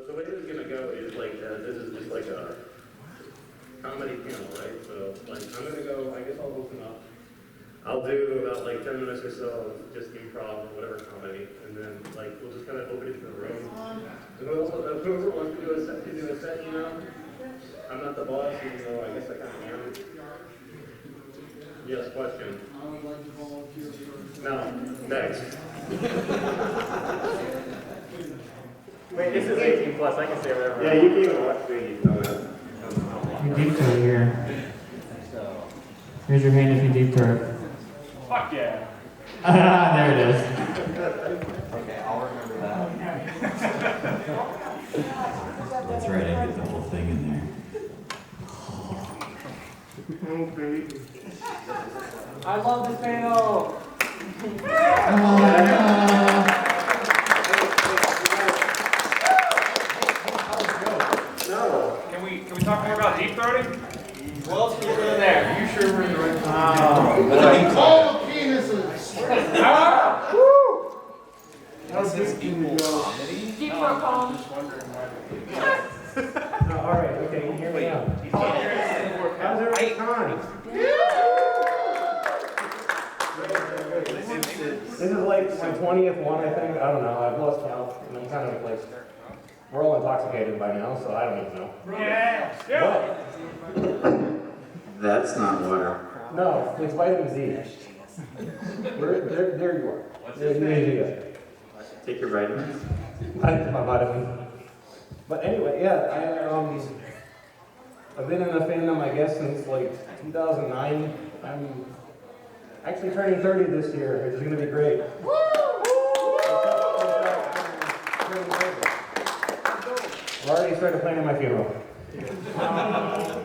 the way this is gonna go is like, this is just like a comedy panel, right? So, like, I'm gonna go, I guess I'll open up. I'll do about like 10 minutes or so of just improv or whatever comedy, and then like we'll just kind of open it to the room. And whoever wants to do a set, you know? I'm not the boss, even though I guess I kind of am. Yes, question. I would like to volunteer for... No, next. Wait, this is 18 plus, I can say whatever. Yeah, you can even watch Furbies, no man. You deep throat here. Raise your hand if you deep throat. Fuck yeah. There it is. Okay, I'll remember that. That's right, I get the whole thing in there. I love this panel! No. Can we talk more about deep throating? What else can we put in there? You sure we're in the right All the penises! Ah! Woo! How's this equal comedy? Deep throat calm. No, all right, okay, hear me out. How's everybody going? This is like my 20th one, I think. I don't know. I've lost count, and I'm kind of like, we're all intoxicated by now, so I don't even know. Yeah. What? That's not water. No, it's vitamin Z. There you are. There you go. Take your vitamins. I take my vitamins. But anyway, yeah, I've been in the fandom, I guess, since like 2009. I'm actually turning 30 this year, which is going to be great. I've already started planning my funeral.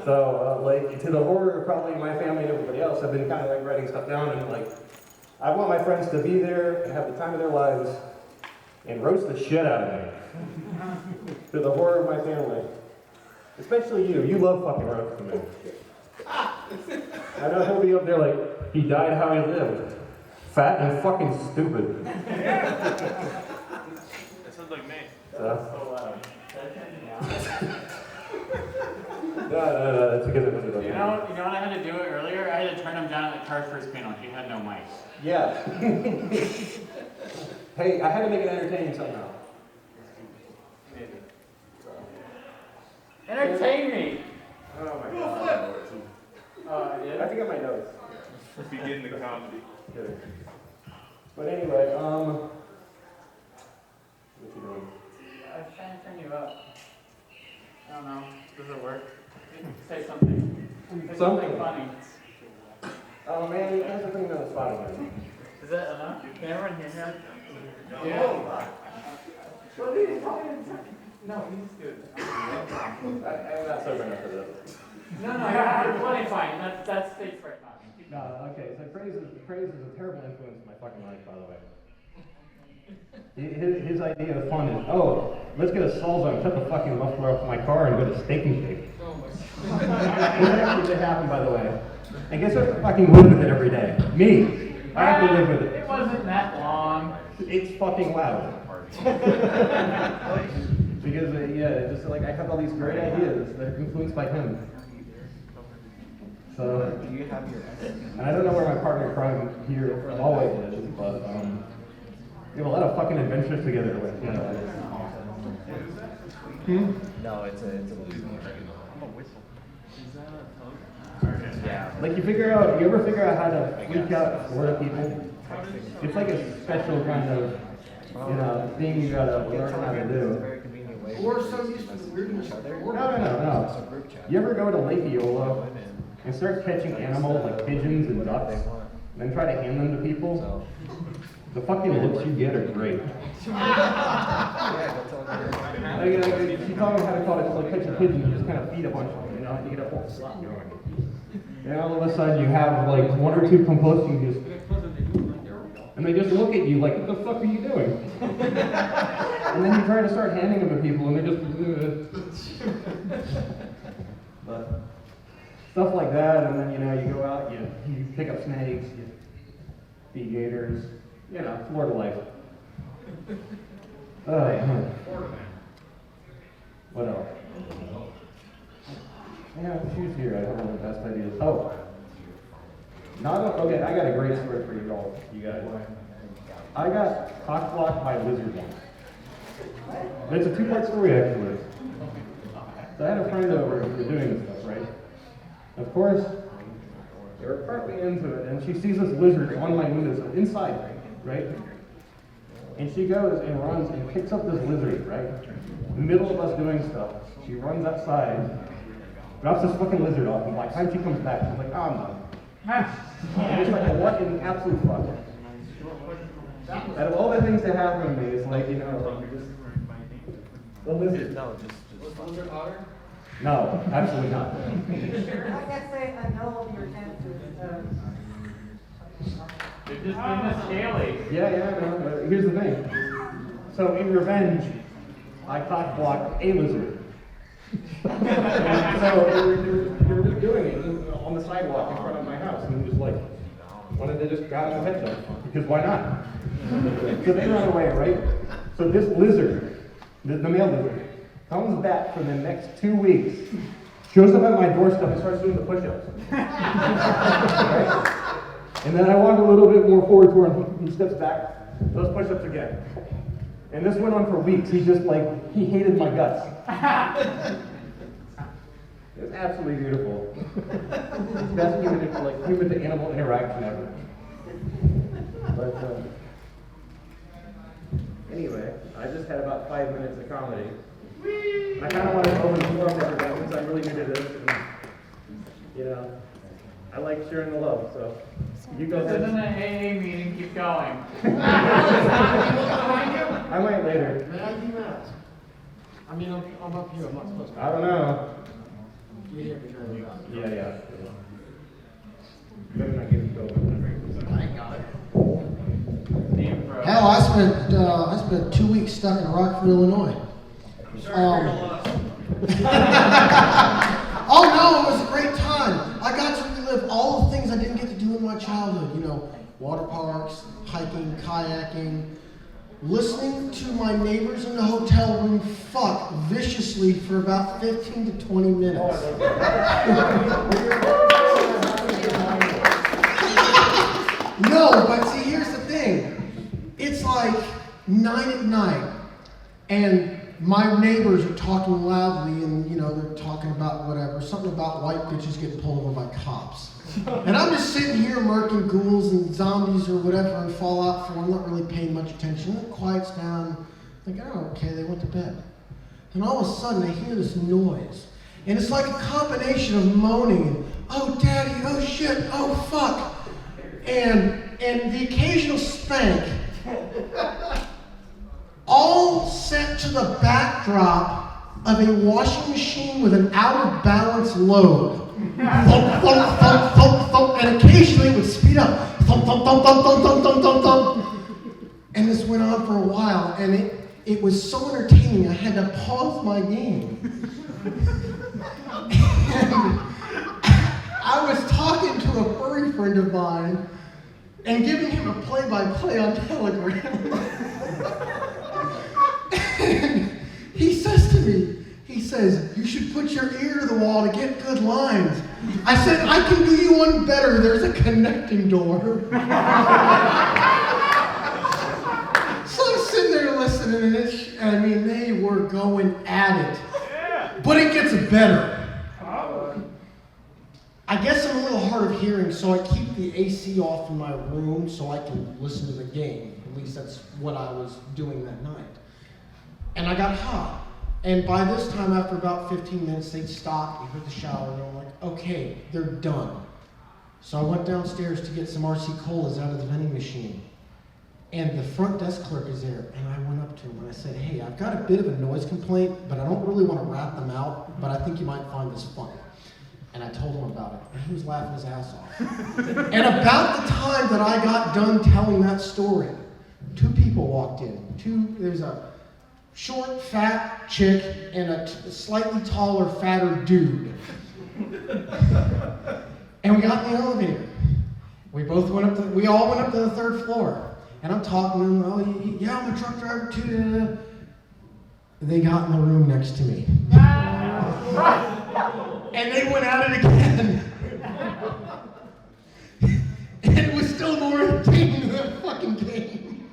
So, like, to the horror of probably my family and everybody else, I've been kind of like writing stuff down, and like, I want my friends to be there and have the time of their lives and roast the shit out of me. To the horror of my family. Especially you. You love fucking roasting me. I know he'll be up there like, he died how he lived. Fat and fucking stupid. That sounds like me. No, that's because it was You know what I had to do it earlier? I had to turn him down at the car first panel. He had no mic. Yeah. Hey, I had to make it entertaining somehow. Entertain me! Oh my god. Yeah. I forget my notes. Begin the comedy. Kidding. But anyway, what you doing? I was trying to turn you up. I don't know. Does it work? Say something. Say something funny. Oh man, that's the thing that was funny. Is that enough? Can everyone hear him? Yeah. Well, he's talking. No, he's good. I'm not sober enough for this. No, you're plenty fine. That's stage fright talking. No, okay, so praise is a terrible influence in my fucking life, by the way. His idea of fun is, oh, let's get a Soul Zone, cut the fucking muffler off my car and go to Steak and Shake. This actually did happen, by the way. And guess what fucking lives with it every day? Me. I have to live with it. It wasn't that long. It's fucking loud. Because, yeah, just like I have all these great ideas that are influenced by him. So, Do you have your... and I don't know where my partner in crime here always is, but we have a lot of fucking adventures together with, you know. No, it's a loose. Yeah. Like you ever figure out how to freak out Florida people? It's like a special kind of, you know, thing you gotta learn how to do. Very convenient way. We're so used to the weirdness of the world. No. You ever go to Lake Eola and start catching animals like pigeons and ducks, and then try to hand them to people? The fucking looks you get are great. She taught me how to call it, like catch a pigeon, you just kind of feed a bunch of them, you know, you get a whole slot going. And all of a sudden you have like one or two composting just, and they just look at you like, what the fuck are you doing? And then you try to start handing them to people and they just, but stuff like that, and then, you know, you go out, you pick up snakes, you feed gators, you know, Florida life. What else? Yeah, shoes here. I don't know the best ideas. Oh. Okay, I got a great story for you all, you guys. I got cock-blocked by a lizard once. It's a two-part story, actually. So I had a friend over who was doing this stuff, right? Of course, they were partly into it, and she sees this lizard on my window, inside, right? And she goes and runs and picks up this lizard, right? In the middle of us doing stuff. She runs outside, drops this fucking lizard off, and by the time she comes back, she's like, oh, I'm done. And it's like, what in absolute fuck? Out of all the things that happen to me, it's like, just the lizard. Was lizard hotter? No, absolutely not. I guess they annul your chances. They're just being a scaly. Yeah, no, but here's the thing. So in revenge, I cock-blocked a lizard. And so they were just doing it on the sidewalk in front of my house, and just like, wanted to just grab my attention, because why not? So they run away, right? So this lizard, the male lizard, comes back for the next 2 weeks, shows up at my doorstep and starts doing the push-ups. Right? And then I walk a little bit more forward to him, he steps back, does push-ups again. And this went on for weeks. He hated my guts. It was absolutely beautiful. Best human to animal interaction ever. But anyway, I just had about 5 minutes of comedy. I kind of want to open the floor for everybody since I'm really new to this. And, I like sharing the love, so you go This ahead. isn't an AA meeting, keep going. I might later. May I be asked? I mean, I'm up here, I'm not supposed to. I don't know. You're here because you got it. Yeah. Better not get it going. I got it. Name for Hell, I spent 2 weeks stuck in Rockford, Illinois. Oh no, it was a great time. I got to relive all the things I didn't get to do in my childhood. Water parks, hiking, kayaking, listening to my neighbors in the hotel room fuck viciously for about 15 to 20 minutes. No, but see, here's the thing. It's like 9 at night, and my neighbors are talking loudly, and they're talking about whatever, something about white bitches getting pulled over by cops. And I'm just sitting here murking ghouls and zombies or whatever in Fallout 4, I'm not really paying much attention. It quiets down, like, oh, okay, they went to bed. And all of a sudden I hear this noise, and it's like a combination of moaning and, oh daddy, oh shit, oh fuck, and the occasional spank, all set to the backdrop of a washing machine with an out-of-balance load. Thump, thump, thump, thump, thump, and occasionally it would speed up. Thump, thump, thump, thump, thump, thump, thump, thump, thump. And this went on for a while, and it was so entertaining I had to pause my game. And I was talking to a furry friend of mine and giving him a play-by-play on Telegram. And he says to me, you should put your ear to the wall to get good lines. I said, I can do you one better. There's a connecting door. So I'm sitting there listening, and they were going at it. But it gets better. I guess I'm a little hard of hearing, so I keep the AC off in my room so I can listen to the game. At least that's what I was doing that night. And I got hot. And by this time, after about 15 minutes, they'd stopped, we heard the shower, and I'm like, okay, they're done. So I went downstairs to get some RC Colas out of the vending machine. And the front desk clerk is there, and I went up to him and I said, hey, I've got a bit of a noise complaint, but I don't really want to rat them out, but I think you might find this funny. And I told him about it, and he was laughing his ass off. And about the time that I got done telling that story, 2 people walked in. There's a short, fat chick and a slightly taller, fatter dude. And we got in the elevator. We all went up to the 3rd floor. And I'm talking to him, oh yeah, I'm a truck driver too. They got in the room next to me. And they went at it again. And it was still more entertaining than that fucking game.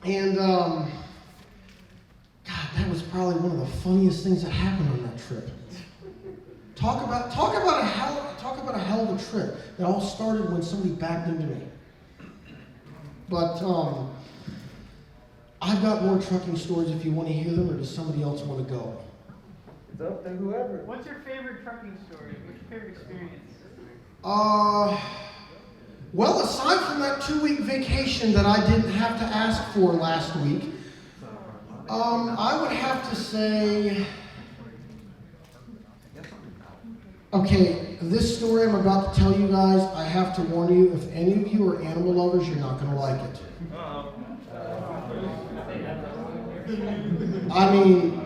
And, God, that was probably one of the funniest things that happened on that trip. Talk about a hell of a trip that all started when somebody backed into me. But I've got more trucking stories if you want to hear them, or does somebody else want to go? It's up to whoever. What's your favorite trucking story? What's your favorite experience? Well, aside from that 2-week vacation that I didn't have to ask for last week, I would have to say, okay, this story I'm about to tell you guys, I have to warn you, if any of you are animal lovers, you're not going to like it. I mean,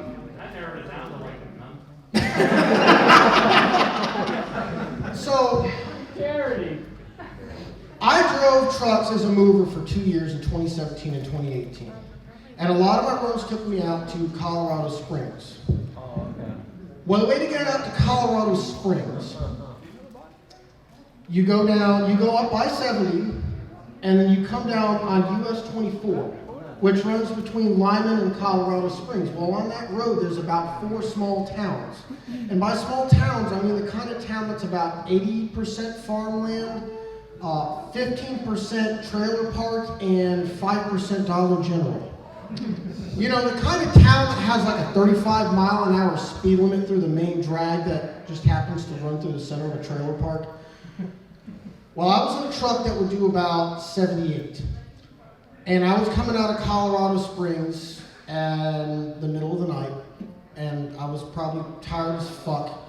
so, Charity. I drove trucks as a mover for 2 years in 2017 and 2018. And a lot of my roads took me out to Colorado Springs. Well, the way to get out to Colorado Springs, you go up I-70, and then you come down on US 24, which runs between Lyman and Colorado Springs. Well, on that road, there's about 4 small towns. And by small towns, I mean the kind of town that's about 80% farmland, 15% trailer park, and 5% Dollar General. You know, the kind of town that has like a 35-mile-an-hour speed limit through the main drag that just happens to run through the center of a trailer park. Well, I was in a truck that would do about 78. And I was coming out of Colorado Springs in the middle of the night, and I was probably tired as fuck.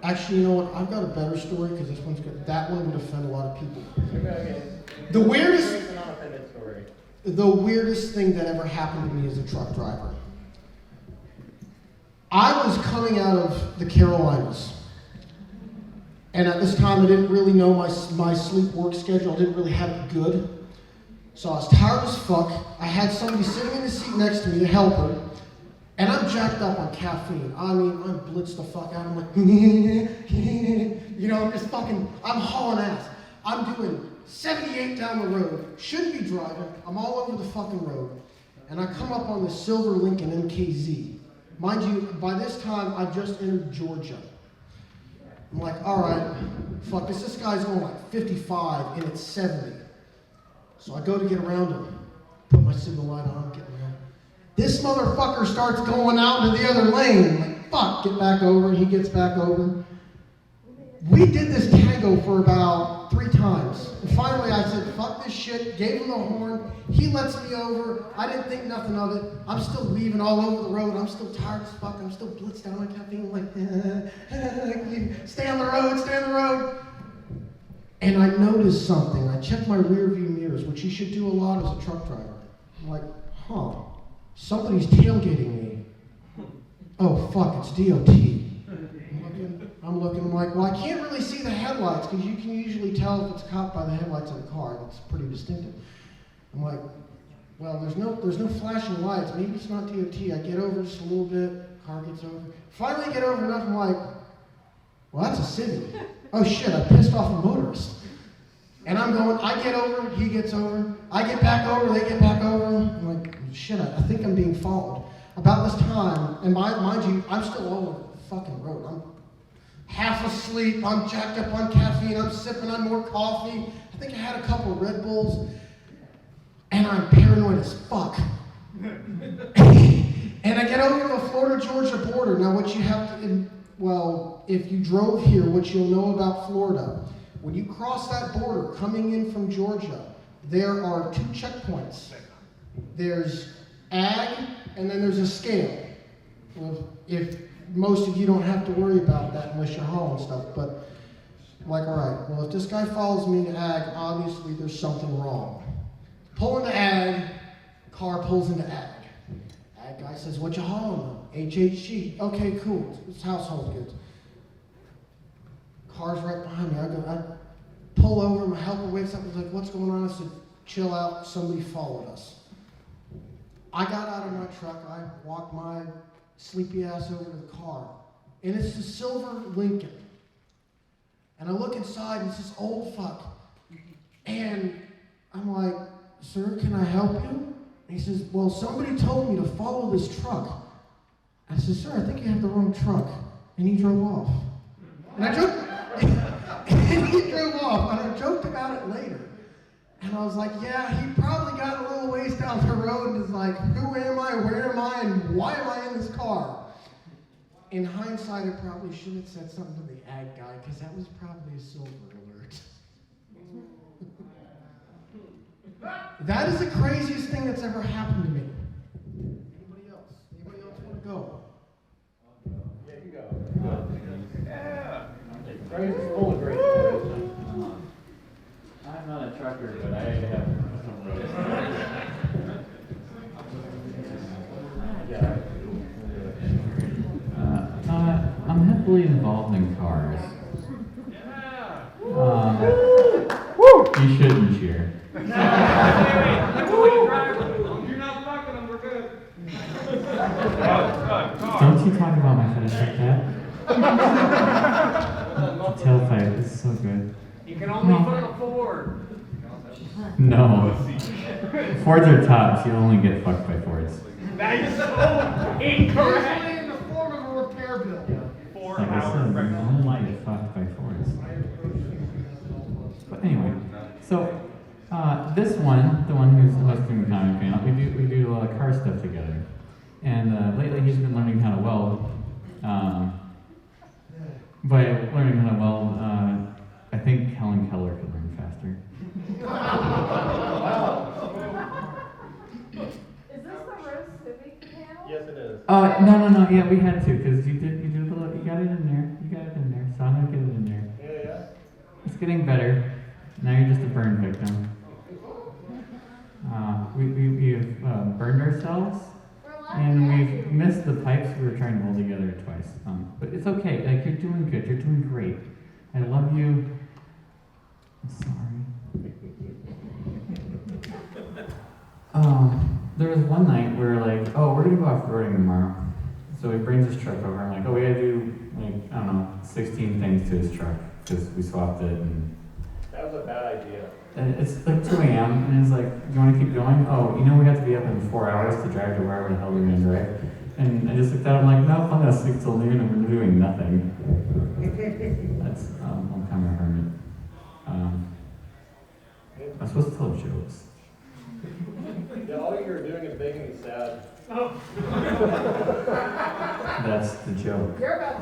Actually, you know what? I've got a better story because this one's good. That one would offend a lot of people. Okay. The weirdest It's an unoffended story. The weirdest thing that ever happened to me as a truck driver. I was coming out of the Carolinas. And at this time, I didn't really know my sleep-work schedule. I didn't really have it good. So I was tired as fuck. I had somebody sitting in the seat next to me, a helper. And I'm jacked up on caffeine. I mean, I'm blitzed the fuck out. I'm like, you know, I'm just fucking, I'm hauling ass. I'm doing 78 down the road, shouldn't be driving, I'm all over the fucking road, and I come up on the silver Lincoln MKZ. Mind you, by this time, I've just entered Georgia. I'm like, alright, fuck this guy's going like 55, and it's 70. So I go to get around him, put my signal light on, get around. This motherfucker starts going out into the other lane. I'm like, fuck, get back over, and he gets back over. We did this tango for about 3 times. And finally I said, fuck this shit, gave him the horn. He lets me over. I didn't think nothing of it. I'm still leaving all over the road. I'm still tired as fuck. I'm still blitzed out on caffeine. Like, stay on the road, stay on the road. And I noticed something. I checked my rear view mirrors, which you should do a lot as a truck driver. I'm like, somebody's tailgating me. Oh, fuck, it's DOT. I'm looking, I'm like, well, I can't really see the headlights because you can usually tell if it's a cop by the headlights of the car. It's pretty distinctive. I'm like, well, there's no flashing lights. Maybe it's not DOT. I get over just a little bit. Car gets over. Finally, I get over enough. I'm like, well, that's a city. Oh shit! I pissed off a motorist. And I'm going. I get over. He gets over. I get back over. They get back over. I'm like, shit! I think I'm being followed. About this time, and mind you, I'm still all over the fucking road. I'm half asleep, I'm jacked up on caffeine, I'm sipping on more coffee. I think I had a couple Red Bulls, and I'm paranoid as fuck. And I get over the Florida-Georgia border. Now what you have to, well, if you drove here, what you'll know about Florida, when you cross that border coming in from Georgia, there are 2 checkpoints. There's ag, and then there's a scale. Well, if most of you don't have to worry about that unless you're hauling stuff, but I'm like, all right, well, if this guy follows me to ag, obviously there's something wrong. Pull into ag, car pulls into ag. Ag guy says, what you hauling? HHG. Okay, cool. It's household goods. Car's right behind me. I pull over, my helper wakes up and is like, what's going on? I said, chill out, somebody followed us. I got out of my truck, I walked my sleepy ass over to the car, and it's the silver Lincoln. And I look inside, and it's this old fuck. And I'm like, sir, can I help you? And he says, well, somebody told me to follow this truck. I said, sir, I think you have the wrong truck. And he drove off. And I joked, and he drove off, and I joked about it later. And I was like, yeah, he probably got a little ways down the road and is like, who am I, where am I, and why am I in this car? In hindsight, I probably should have said something to the ag guy, because that was probably a silver alert. That is the craziest thing that's ever happened to me. Anybody else? Anybody else want to go? Yeah, you go. Yeah. Grace is full of great stories. I'm not a trucker, but I have some road stories. Yeah. I'm heavily involved in cars. You shouldn't cheer. You're not fucking them, we're good. Don't you talk about my fetish like that? The tailpipe is so good. You can only fuck a Ford. No. Fords are tops. You only get fucked by Fords. That is so incorrect. Usually in the form of a repair bill. Like I said, you only get fucked by Fords. But anyway, so this one, the one who's hosting the comic panel, we do a lot of car stuff together. And lately he's been learning how to weld. By learning how to weld, I think Helen Keller could learn faster. Is this the roast civic panel? Yes, it is. No, yeah, we had to, because you got it in there, so I'm gonna get it in there. Yeah. It's getting better. Now you're just a burn victim. We've burned ourselves, and we've missed the pipes we were trying to hold together twice. But it's okay, like, you're doing good, you're doing great. I love you. I'm sorry. There was one night where like, oh, we're gonna go off-roading tomorrow. So he brings his truck over. I'm like, oh, we gotta do like, I don't know, 16 things to his truck because we swapped it. And That was a bad idea. it's like 2 a.m. and it's like, you want to keep going? Oh, you know we have to be up in 4 hours to drive to wherever the hell we're gonna drive. And I just looked at him like, no, I'm gonna sleep till noon and we're doing nothing. That's I'm kind of a hermit. I'm supposed to tell jokes. Yeah, all you're doing is making me sad. That's the joke. You're about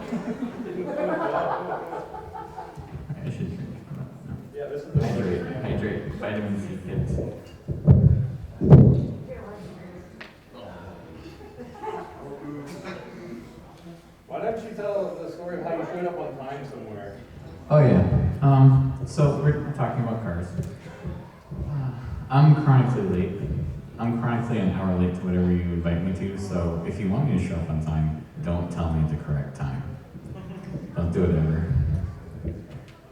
I should drink. No. Yeah, this is the Hydrate. Vitamin C kids. Why don't you tell the story of how you showed up on time somewhere? Oh yeah. So we're talking about cars. I'm chronically late. I'm chronically an hour late to whatever you invite me to, so if you want me to show up on time, don't tell me the correct time. Don't do it ever.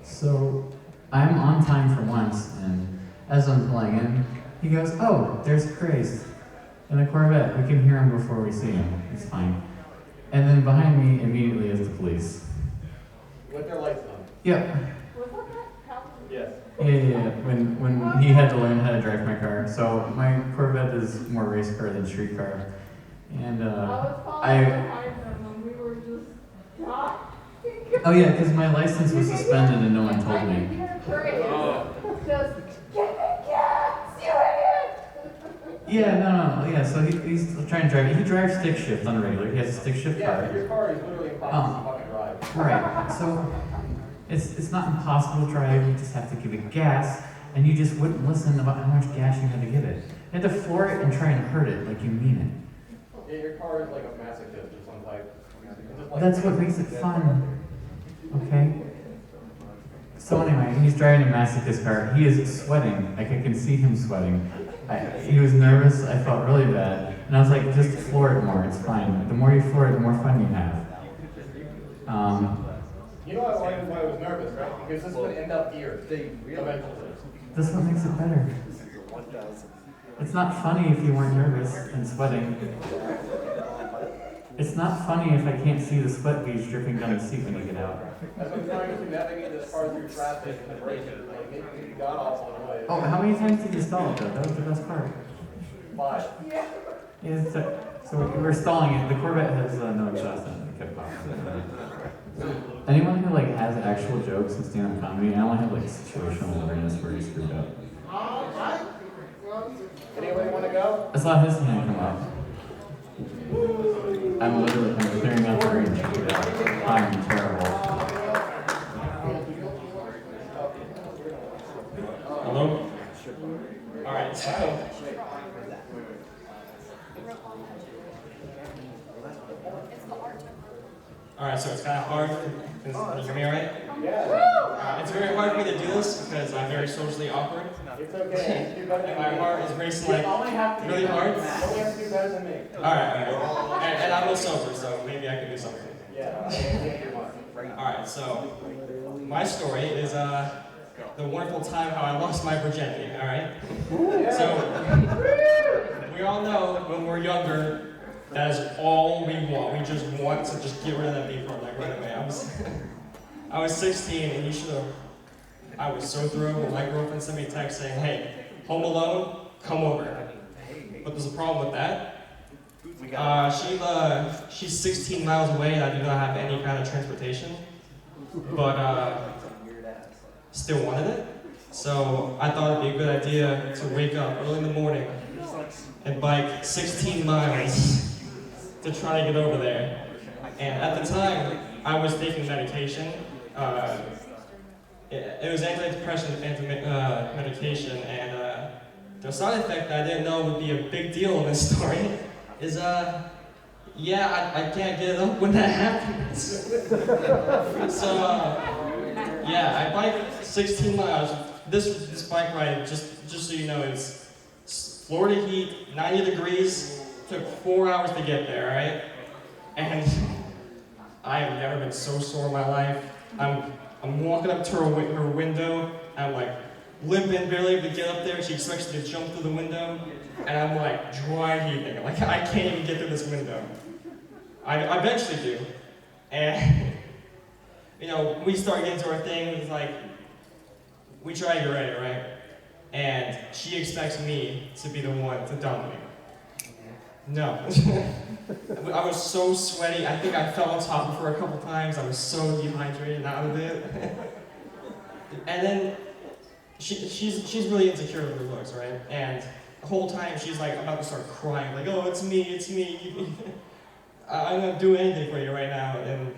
So I'm on time for once, and as I'm pulling in, he goes, oh, there's Krys in the Corvette. We can hear him before we see him. It's fine. And then behind me immediately is the police. With their lights on. Yep. Yes. Yeah. When he had to learn how to drive my car. So my Corvette is more race car than street car. And we were just talking. oh yeah, because my license was suspended and no one told me. Just get the gas, you idiot! Yeah, no, yeah. So he's trying to drive. He drives stick shift on a regular. He has a stick shift Yeah, car. your car is literally impossible to fucking drive. Right. So it's not impossible to drive. You just have to give it gas, and you just wouldn't listen about how much gas you had to give it. You had to floor it and try and hurt it like you mean it. Yeah, your car is like a masochist or some type. That's what makes it fun. Okay? So anyway, he's driving a masochist car. He is sweating. Like, I can see him sweating. He was nervous. I felt really bad. And I was like, just floor it more. It's fine. The more you floor it, the more fun you have. You know why I was nervous, right? Because this would end up here eventually. That's what makes it better. It's not funny if you weren't nervous and sweating. It's not funny if I can't see the sweat beads dripping down the seat when you get out. As I'm trying to navigate this car through traffic and the braking, like, it got awful in a way. Oh, how many times did you stall it though? That was the best part. 5. Yeah, so we're stalling it. The Corvette has no exhaust in it. It kept popping. Anyone who like has actual jokes in stand-up comedy, I only have like situational awareness where he screwed up. Anybody want to go? I saw his hand come up. I'm literally clearing out the range. I'm terrible. Hello? Alright, so. Alright, so it's kind of hard. Can you hear me alright? Yeah. It's very hard for me to do this because I'm very socially awkward. It's okay. You better And my heart is racing like really hard. You only have to do better than me. Alright. And I'm a little sober, so maybe I can do something. Yeah. Alright, so my story is the wonderful time how I lost my virginity, alright? So we all know when we're younger, that is all we want. We just want to just get rid of that people like right away. I was 16 and you should have. I was so thrilled when my girlfriend sent me a text saying, "Hey, home alone, come over." But there's a problem with that. She's 16 miles away and I do not have any kind of transportation. But still wanted it. So I thought it'd be a good idea to wake up early in the morning and bike 16 miles to try to get over there. And at the time, I was taking medication. It was antidepressant medication, and the side effect that I didn't know would be a big deal in this story is, I can't get it up when that happens. So, I biked 16 miles. This bike ride, just so you know, is Florida heat, 90 degrees, took 4 hours to get there, right? And I have never been so sore in my life. I'm walking up to her window, I'm like limping barely able to get up there. She expects me to jump through the window, and I'm like dry heaving. Like I can't even get through this window. I eventually do. And we start getting to our thing, it's like we try to get ready, right? And she expects me to be the one to dominate. No. I was so sweaty, I think I fell on top of her a couple times. I was so dehydrated out of it. And then she's really insecure with her looks, right? And the whole time she's like about to start crying, like, "Oh, it's me. I'm not doing anything for you right now." And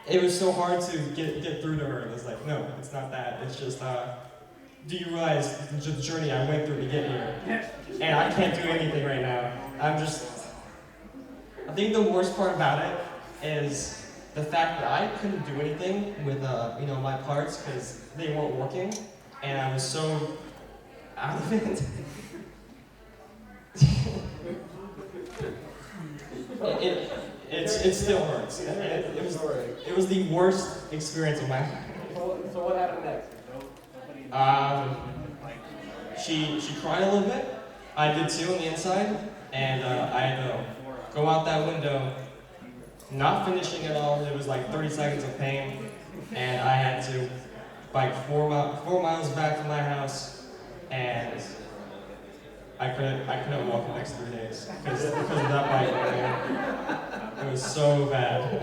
it was so hard to get through to her. It was like, no, it's not that. It's just, do you realize the journey I went through to get here? And I can't do anything right now. I think the worst part about it is the fact that I couldn't do anything with, my parts because they weren't working, and I was so out of it. It still hurts. It was the worst experience of my life. So what happened next? She cried a little bit. I did too on the inside, and I had to go out that window, not finishing it all. It was like 30 seconds of pain, and I had to bike 4 miles back to my house, and I couldn't walk the next 3 days because of that bike ride. It was so bad.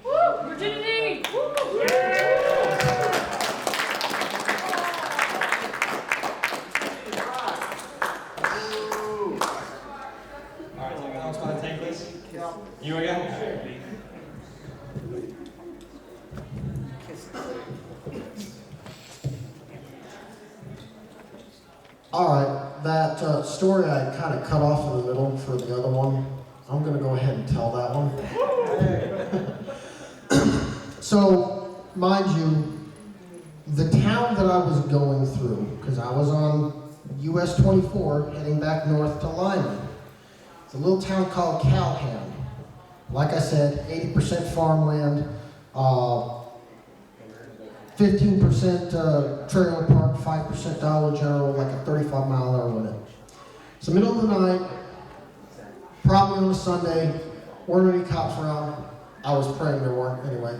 Woo! Virginity! Woo! Yeah! Alright, so anyone else want to take this? You again? Alright, that story I kind of cut off in the middle for the other one. I'm going to go ahead and tell that one. So, mind you, the town that I was going through, because I was on US 24 heading back north to Lyman. It's a little town called Calhoun. Like I said, 80% farmland. 15% trailer park, 5% Dollar General, like a 35-mile-an-hour limit. It's the middle of the night, probably on a Sunday, weren't any cops around. I was praying there weren't anyway.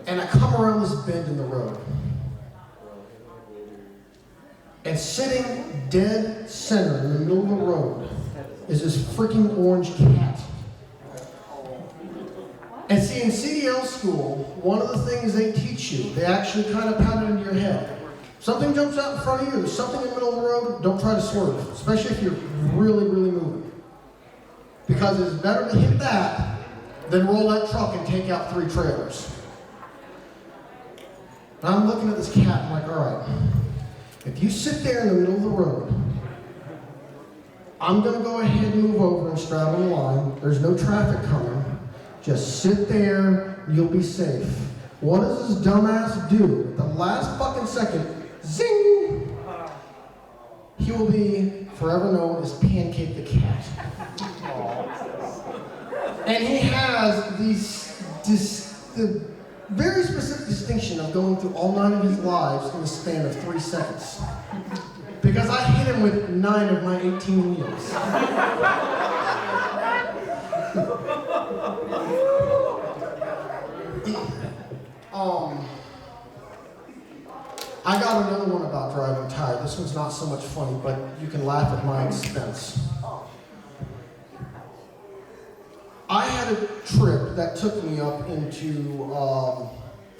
And I come around this bend in the road. And sitting dead center in the middle of the road is this freaking orange cat. And see, in CDL school, one of the things they teach you, they actually kind of pound it into your head. Something jumps out in front of you, there's something in the middle of the road, don't try to swerve, especially if you're really, really moving. Because it's better to hit that than roll that truck and take out 3 trailers. And I'm looking at this cat, I'm like, all right, if you sit there in the middle of the road, I'm gonna go ahead and move over and straddle the line. There's no traffic coming. Just sit there, you'll be safe. What does this dumbass do? At the last fucking second, zing! He will be forever known as Pancake the Cat. And he has the very specific distinction of going through all 9 of his lives in the span of 3 seconds. Because I hit him with 9 of my 18 wheels. I got another one about driving tired. This one's not so much funny, but you can laugh at my expense. I had a trip that took me up into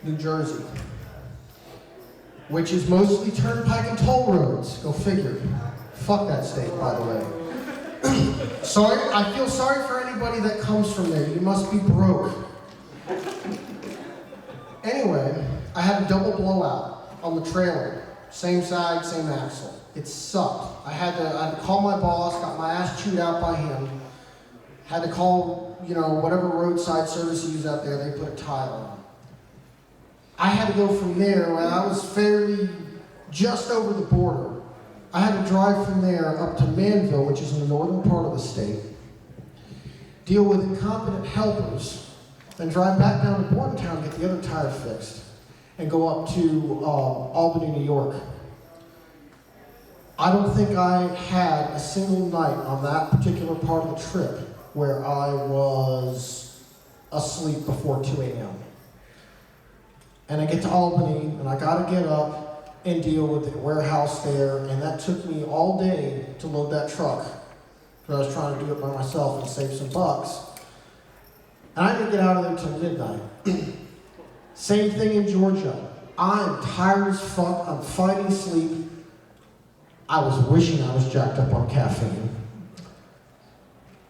New Jersey, which is mostly turnpike and toll roads. Go figure. Fuck that state, by the way. Sorry, I feel sorry for anybody that comes from there. You must be broke. Anyway, I had a double blowout on the trailer. Same side, same axle. It sucked. I had to call my boss, got my ass chewed out by him. Had to call, whatever roadside service you use out there, they put a tile on. I had to go from there, when I was fairly just over the border. I had to drive from there up to Manville, which is in the northern part of the state, deal with incompetent helpers, then drive back down to Bordentown, get the other tire fixed, and go up to Albany, New York. I don't think I had a single night on that particular part of the trip where I was asleep before 2 a.m. And I get to Albany, and I gotta get up and deal with the warehouse there, and that took me all day to load that truck. Because I was trying to do it by myself and save some bucks. And I didn't get out of there till midnight. Same thing in Georgia. I'm tired as fuck, I'm fighting sleep. I was wishing I was jacked up on caffeine.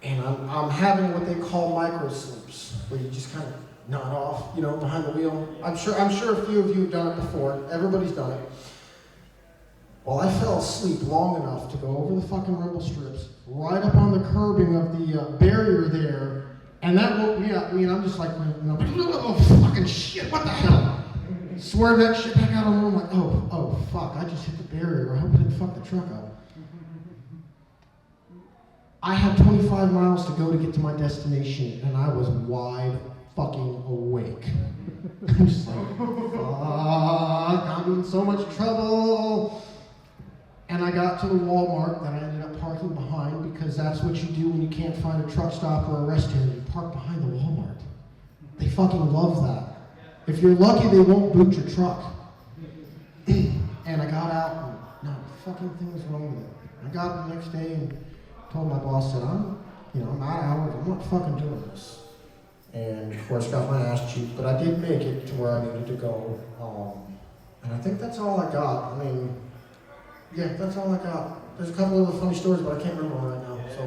And I'm having what they call micro sleeps, where you just kind of nod off, behind the wheel. I'm sure a few of you have done it before. Everybody's done it. Well, I fell asleep long enough to go over the fucking rumble strips, right up on the curbing of the barrier there, and that woke me up. I'm just like, oh, fucking shit, what the hell? Swerve that shit back out on the road, like, oh, fuck, I just hit the barrier. I hope I didn't fuck the truck up. I had 25 miles to go to get to my destination, and I was wide fucking awake. I'm just like, fuck, I'm in so much trouble. And I got to the Walmart that I ended up parking behind, because that's what you do when you can't find a truck stop or a rest area. You park behind the Walmart. They fucking love that. If you're lucky, they won't boot your truck. And I got out, and not a fucking thing was wrong with it. I got up the next day and told my boss that I'm out of hours, I'm not fucking doing this. And of course got my ass cheeked, but I did make it to where I needed to go. And I think that's all I got. Yeah, that's all I got. There's a couple other funny stories, but I can't remember them right now, so.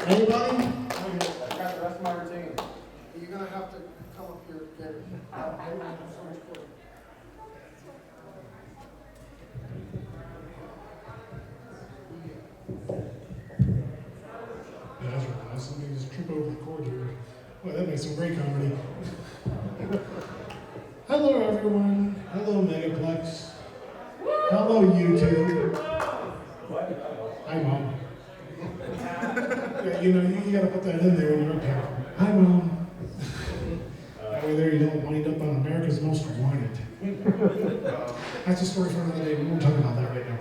Anybody? I got the rest of my routine. You're gonna have to come up here and get it. Yeah, that's right. Somebody just trip over the cord here. Boy, that makes some great comedy. Hello, everyone. Hello, Megaplex. Hello, YouTube. Hi, Mom. Yeah, you gotta put that in there when you're up here. wanted. That's a story for another day. We won't talk about that right now.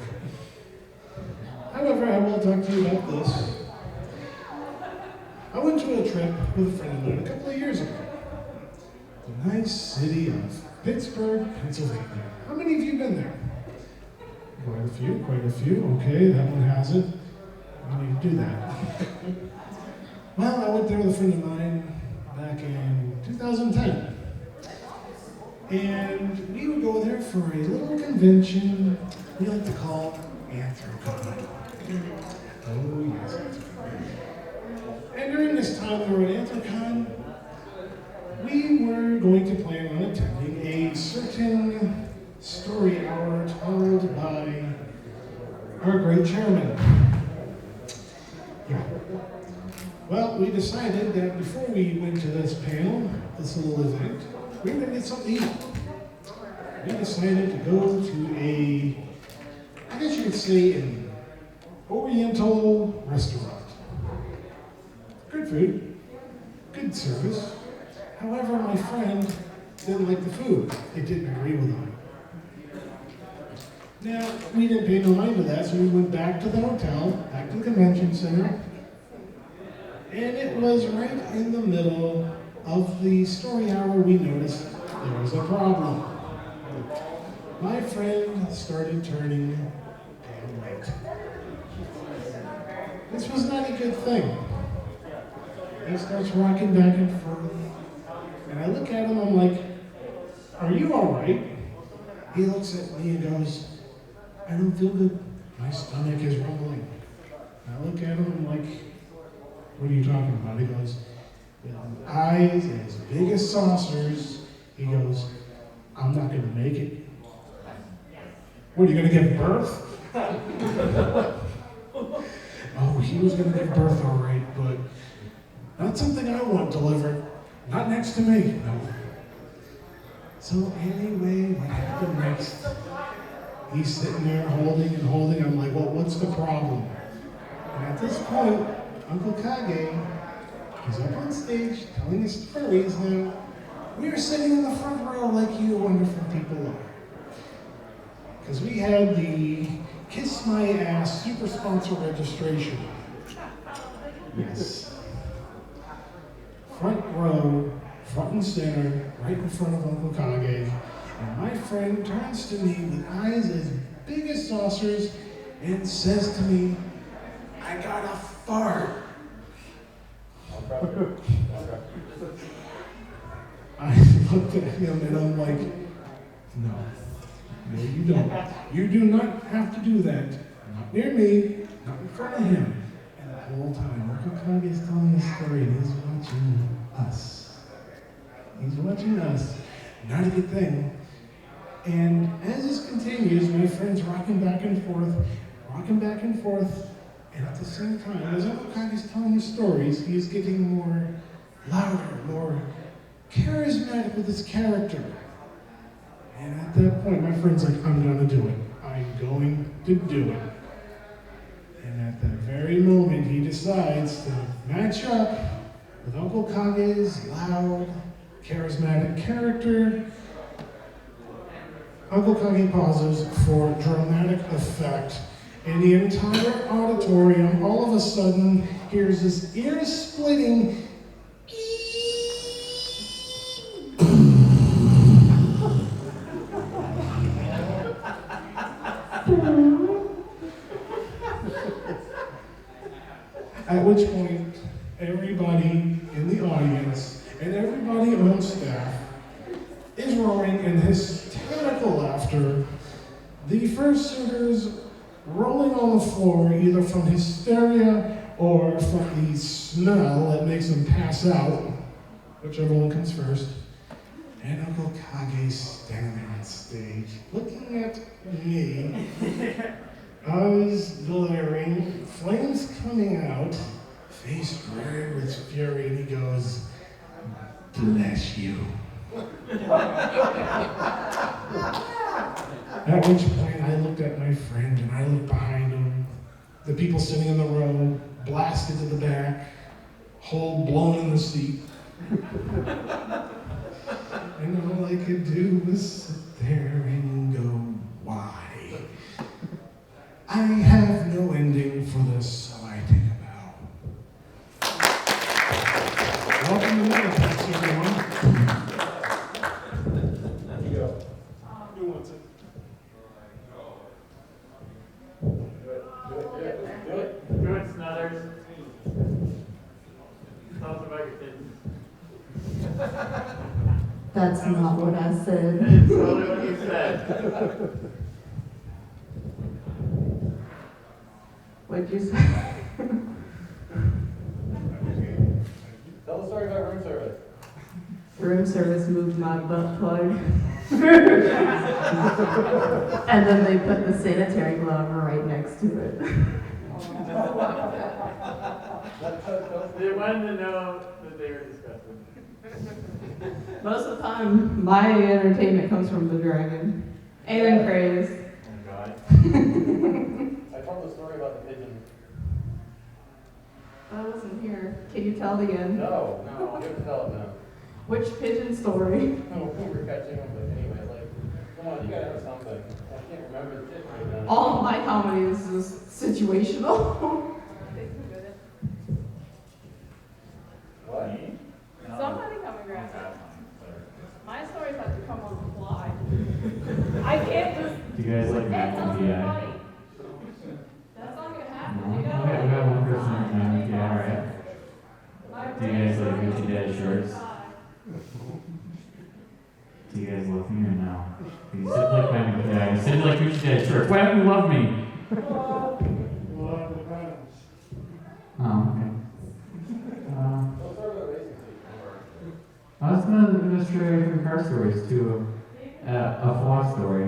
However, I will talk to you about this. I went to a trip with a friend of mine a couple of years ago. The nice city of Pittsburgh, Pennsylvania. How many of you been there? Quite a few. Okay, that one hasn't. We need to do that. Well, I went there with a friend of mine back in 2010. And we would go there for a little convention we like to call Anthrocon. Oh, yes. And during this time we were at Anthrocon, we were going to plan on attending a certain story hour told by our great chairman. Yeah. Well, we decided that before we went to this panel, this little event, we were going to get something to eat. We decided to go to I guess you could say, an Oriental restaurant. Good food, good service. However, my friend didn't like the food. It didn't agree with him. Now, we didn't pay no mind to that, so we went back to the hotel, back to the convention center, and it was right in the middle of the story hour we noticed there was a problem. My friend started turning damn late. This was not a good thing. He starts rocking back and forth, and I look at him, I'm like, "Are you all right?" He looks at me and goes, "I don't feel good. My stomach is rumbling." And I look at him and I'm like, "What are you talking about?" He goes, "With eyes as big as saucers." He goes, "I'm not gonna make it." What, are you gonna give birth? Oh, he was gonna give birth all right, but not something I want delivered. Not next to me, no. So anyway, what happened next? He's sitting there holding and holding. I'm like, "Well, what's the problem?" And at this point, Uncle Kage is up on stage telling his stories. Now, we are sitting in the front row like you wonderful people are. Because we had the Kiss My Ass super sponsor registration. Yes. Front row, front and center, right in front of Uncle Kage. And my friend turns to me with eyes as big as saucers and says to me, "I got a fart." I looked at him and I'm like, "No, you don't. You do not have to do that. Not near me, not in front of him." And the whole time, Uncle Kage is telling his story and he's watching us. He's watching us. Not a good thing. And as this continues, my friend's rocking back and forth, and at the same time, as Uncle Kage is telling his stories, he's getting more louder, more charismatic with his character. And at that point, my friend's like, "I'm gonna do it. I'm going to do it." And at that very moment, he decides to match up with Uncle Kage's loud, charismatic character. Uncle Kage pauses for dramatic effect, and the entire auditorium all of a sudden hears this ear-splitting at which point everybody in the audience and everybody on staff is roaring in hysterical laughter. The fursuiters rolling on the floor either from hysteria or from the smell that makes them pass out, whichever one comes first. And Uncle Kage standing there on stage, looking at me, eyes glaring, flames coming out, face red with fury, and he goes, "Bless you." At which point I looked at my friend and I looked behind him. The people sitting in the row blasted to the back, hole blown in the seat. And all I could do was sit there and go, why? I have no ending for this, so I take a bow. Welcome to Megaplex, everyone. Who wants it? Do it, Snuthers. Tell us about your kittens. That's not what I said. It's totally what you said. What'd you say? Tell the story about room service. Room service moved my butt plug. And then they put the sanitary glove right next to it. They wanted to know that they were disgusting. Most of the time, my entertainment comes from the dragon. And Craze. Oh God. I told the story about the pigeon. I wasn't here. Can you tell it again? No, you have to tell it now. Which pigeon story? No, we were catching them, but anyway, like, come on, you gotta have something. I can't remember the shit right now. All of my comedy is just situational. What? Somebody come and grab that. My stories have to come on the fly. I can't just. Do you guys like That's not MTI? funny. That's not gonna happen. No? You Okay, gotta we got one person right now. Yeah, alright. Do you guys like Gucci Daddy shirts? Do you guys love me or no? You said like my yeah, you said like Gucci Daddy shirts. Why don't you love me? Oh, okay. I was going to illustrate from car stories to a vlog story.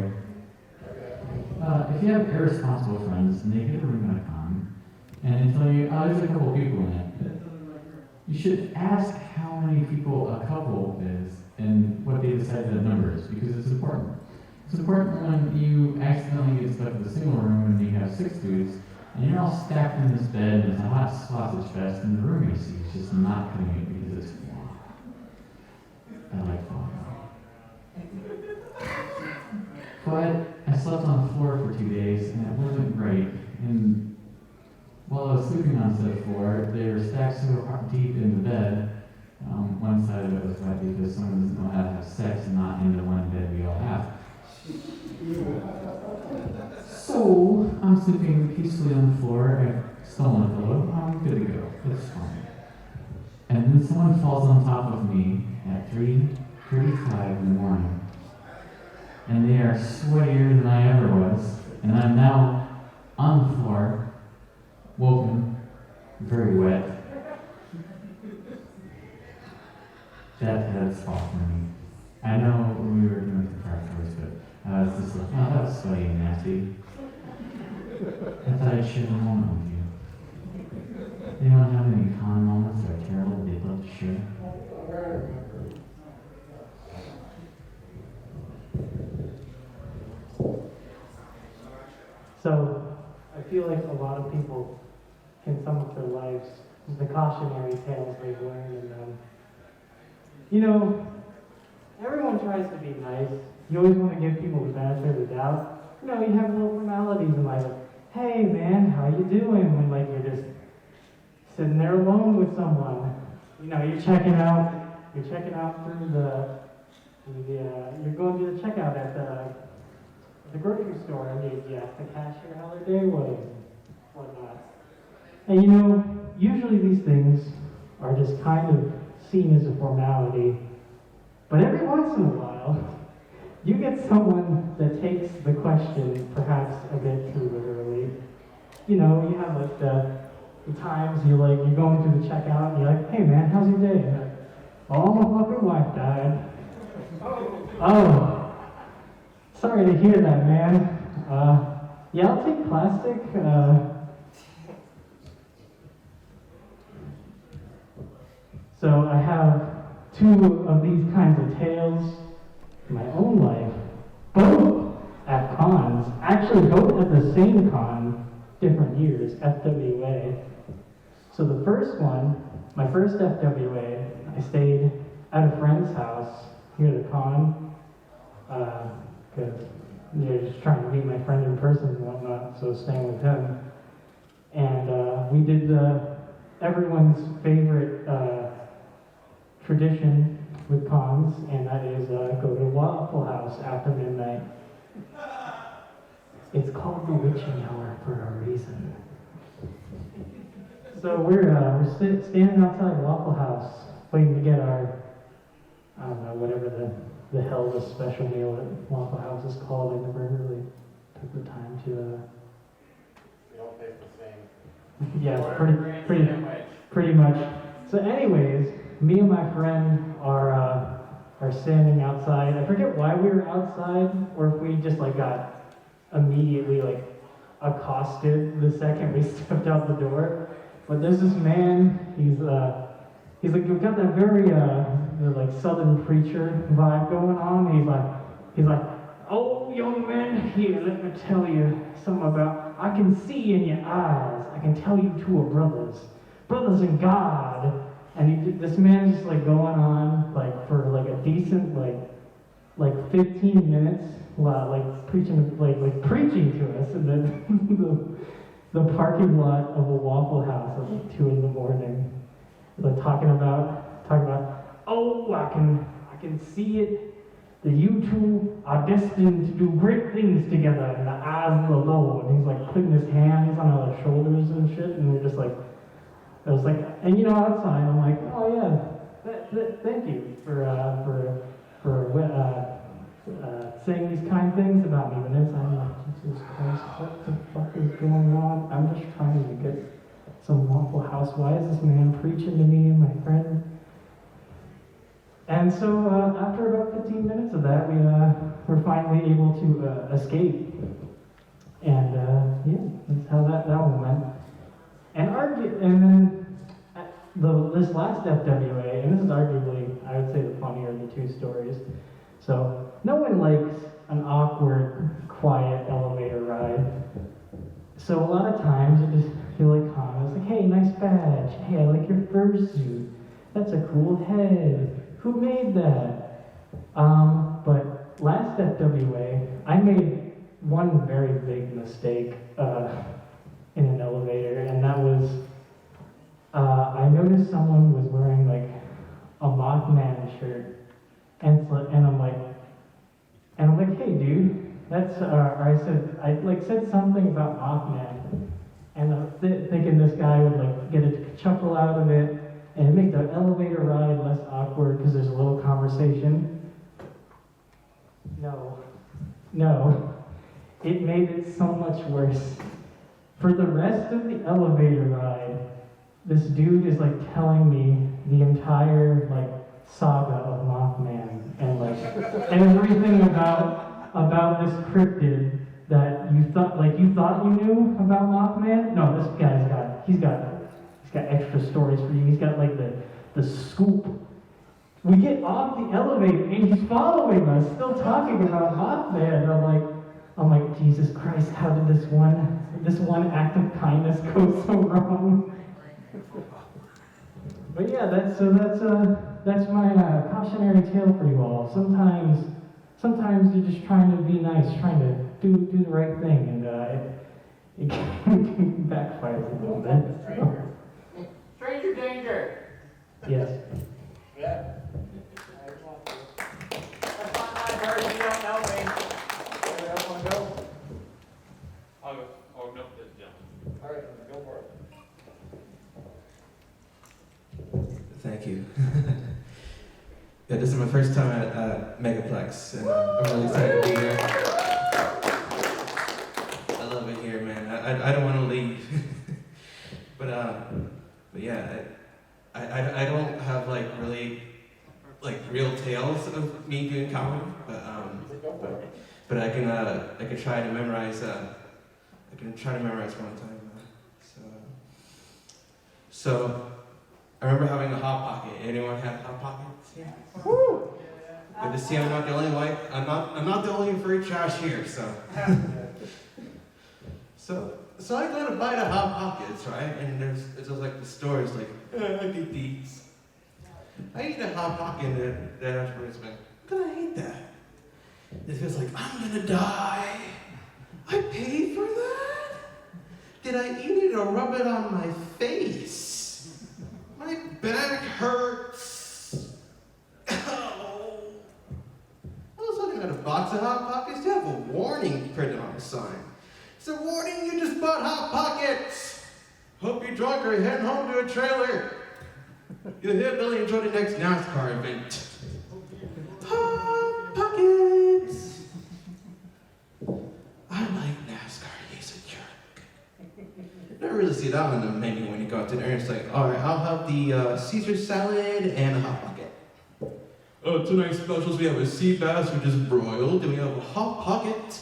If you have irresponsible friends and they get a room at a con and they tell you, oh, there's a couple people in it, you should ask how many people a couple is and what they decided that number is, because it's important. It's important when you accidentally get stuck in a single room and you have 6 dudes and you're all stacked in this bed and it's a hot sausage fest and the room AC is just not cutting it because it's flawed. I like flawed. But I slept on the floor for 2 days and it wasn't great. And while I was sleeping on said floor, they were stacked so deep in the bed. One side of it was wet because someone doesn't know how to have sex and not in the one bed we all have. So I'm sleeping peacefully on the floor. I've stolen a pillow. I'm good to go. It's fine. And then someone falls on top of me at 3:35 in the morning. And they are sweatier than I ever was. And I'm now on the floor, woken, very wet. That has fault for me. I know when we were doing the car tours, but I was just like, oh, that was sweaty and nasty. I thought I'd share a moment with you. Anyone have any con moments that are terrible they'd love to share? So, I feel like a lot of people can sum up their lives as the cautionary tales they've learned in them. You know, everyone tries to be nice. You always want to give people the benefit of the doubt. You know, you have little formalities in life. Hey man, how you doing? When like you're just sitting there alone with someone. You know, you're checking out through you're going to the checkout at the grocery store, and you ask the cashier how their day was and whatnot. And you know, usually these things are just kind of seen as a formality, but every once in a while, you get someone that takes the question perhaps a bit too literally. You know, you have like the times you're going through the checkout and you're like, hey man, how's your day? And like, oh, my fucking wife died. Oh, sorry to hear that, man. Yeah, I'll take plastic. So I have 2 of these kinds of tales in my own life, both at cons, actually both at the same con, different years, FWA. So the first one, my first FWA, I stayed at a friend's house here at the con, because just trying to meet my friend in person and whatnot, so staying with him. And we did everyone's favorite tradition with cons, and that is go to Waffle House after midnight. It's called the witching hour for a reason. So we're standing outside Waffle House, waiting to get our, I don't know, whatever the hell the special meal at Waffle House is called. I never really took the time to. We all taste the same. Yeah, pretty much. So, anyways, me and my friend are standing outside. I forget why we were outside, or if we just like got immediately like accosted the second we stepped out the door. But there's this man. He's like we've got that very like Southern preacher vibe going on. He's like, oh young man, here, let me tell you something about. I can see in your eyes. I can tell you two are brothers in God. And this man's just like going on like for like a decent like 15 minutes while like preaching to us, and then the parking lot of a Waffle House at like 2 a.m. Like talking about oh I can see it. The you two are destined to do great things together in the eyes of the Lord. And he's like putting his hands on our shoulders and shit, and we're just like, I was like, and outside I'm like, oh yeah, thank you for saying these kind things about me. But inside I'm like, Jesus Christ, what the fuck is going on? I'm just trying to get some Waffle House. Why is this man preaching to me and my friend? And so after about 15 minutes of that, we were finally able to escape. And yeah, that's how that one went. And then this last FWA, and this is arguably, I would say, the funnier of the two stories. So no one likes an awkward, quiet elevator ride. So a lot of times you just feel like calm. It's like, hey, nice badge. Hey, I like your fursuit. That's a cool head. Who made that? But last FWA, I made one very big mistake in an elevator, and that was I noticed someone was wearing like a Mothman shirt, and I'm like, hey dude, that's I said something about Mothman, and I'm thinking this guy would like get a chuckle out of it. And make the elevator ride less awkward because there's a little conversation. No. It made it so much worse. For the rest of the elevator ride, this dude is like telling me the entire like saga of Mothman and like everything about this cryptid that you thought you knew about Mothman. No, this guy's got extra stories for you. He's got like the scoop. We get off the elevator and he's following us, still talking about Mothman. I'm like, Jesus Christ, how did this one act of kindness go so wrong? But yeah, that's my cautionary tale for you all. Sometimes you're just trying to be nice, trying to do the right thing, and it backfires a little bit. Stranger danger. Yes. Yeah. That's not my version. You don't know me. Anybody else want to go? I'll go. Oh no, yeah. All right, go for it. Thank you. Yeah, this is my first time at Megaplex, and I'm really excited to be here. I love it here, man. I don't want to leave. But yeah, I don't have like really like real tales of me doing comedy, but I can try to memorize. I can try to memorize one time. So I remember having a hot pocket. Anyone have hot pockets? Yeah. Woo! Good to see I'm not the only white. I'm not the only free trash here. So I go to buy the Hot Pockets, right? And there's just like the stores like, I get these. I eat a Hot Pocket and then afterwards, man, How can I hate that? It feels like I'm gonna die. I paid for that? Did I eat it or rub it on my face? My back hurts. Ow. I was looking at a box of Hot Pockets. They have a warning printed on the sign. It's a warning, you just bought Hot Pockets. Hope you're drunk or heading home to a trailer. You'll hillbilly enjoy the next NASCAR event. Hot Pockets. I like NASCAR, he's a jerk. Never really see that on the menu when you go out to dinner. It's like, all right, I'll have the Caesar salad and a Hot Pocket. Oh, tonight's specials, we have a sea bass, which is broiled, and we have a Hot Pocket,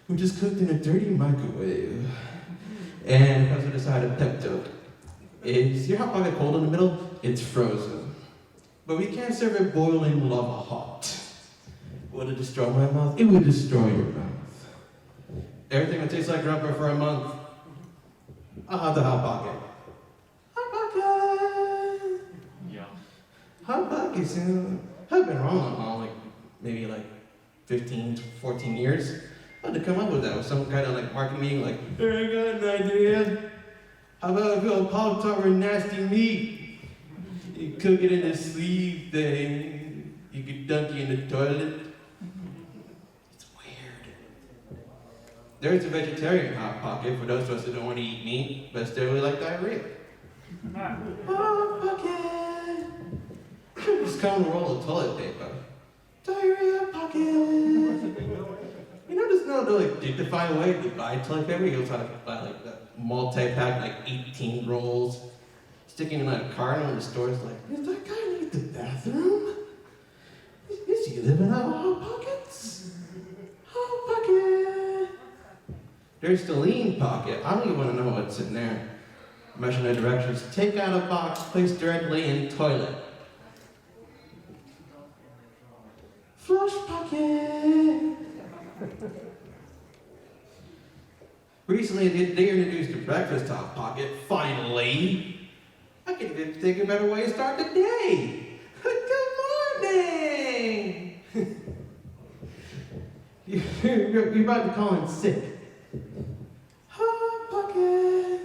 which is cooked in a dirty microwave. And it comes with a side of Pepto. Is your Hot Pocket cold in the middle? It's frozen. But we can't serve it boiling lava hot. Would it destroy my mouth? It would destroy your mouth. Everything that tastes like rubber for a month. I'll have the Hot Pocket. Hot Pocket! Yeah. Hot Pockets, I've been wrong on like, maybe like 15 to 14 years. I had to come up with that with some kind of like marketing meeting, like, hey, I got an idea. How about if you have Pop-Tart with nasty meat? You cook it in a sleeve thing. You could dunk it in the toilet. It's weird. There's a vegetarian Hot Pocket for those of us that don't want to eat meat, but still really like diarrhea. Hot Pocket. Just come and roll of toilet paper. Diarrhea Pocket. You know, there's no like dignified way to buy toilet paper. You also have to buy like the multi-pack, like 18 rolls, sticking in a carton when the store's like, does that guy need the bathroom? Is he living out of Hot Pockets? Hot Pocket. There's the lean pocket. I don't even want to know what's in there. Measure the directions. Take out a box, place directly in toilet. Flush pocket. Recently, they introduced the breakfast Hot Pocket. Finally, I can even think of a better way to start the day. Good morning. You're about to call in sick. Hot Pocket.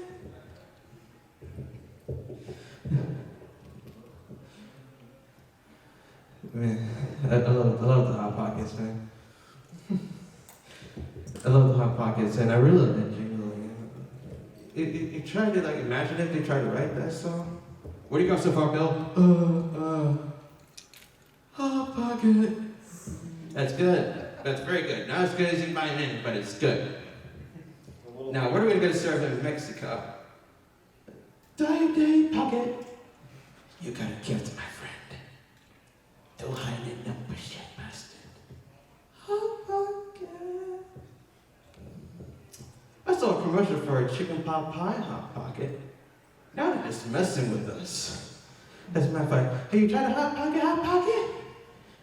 Man, I love the Hot Pockets, man. I love the Hot Pockets, and I really love that jingle. You tried to like imagine if they tried to write that song. What do you got so far, Bill? Hot Pocket. That's good. That's very good. Not as good as you buy in, but it's good. Now, what are we going to serve in Mexico? Day Pocket. You got a gift, my friend. Don't hide it, no shit, bastard. Hot Pocket. I saw a commercial for a chicken pot pie Hot Pocket. Now they're just messing with us. As a matter of fact, have you tried a Hot Pocket? Hot Pocket?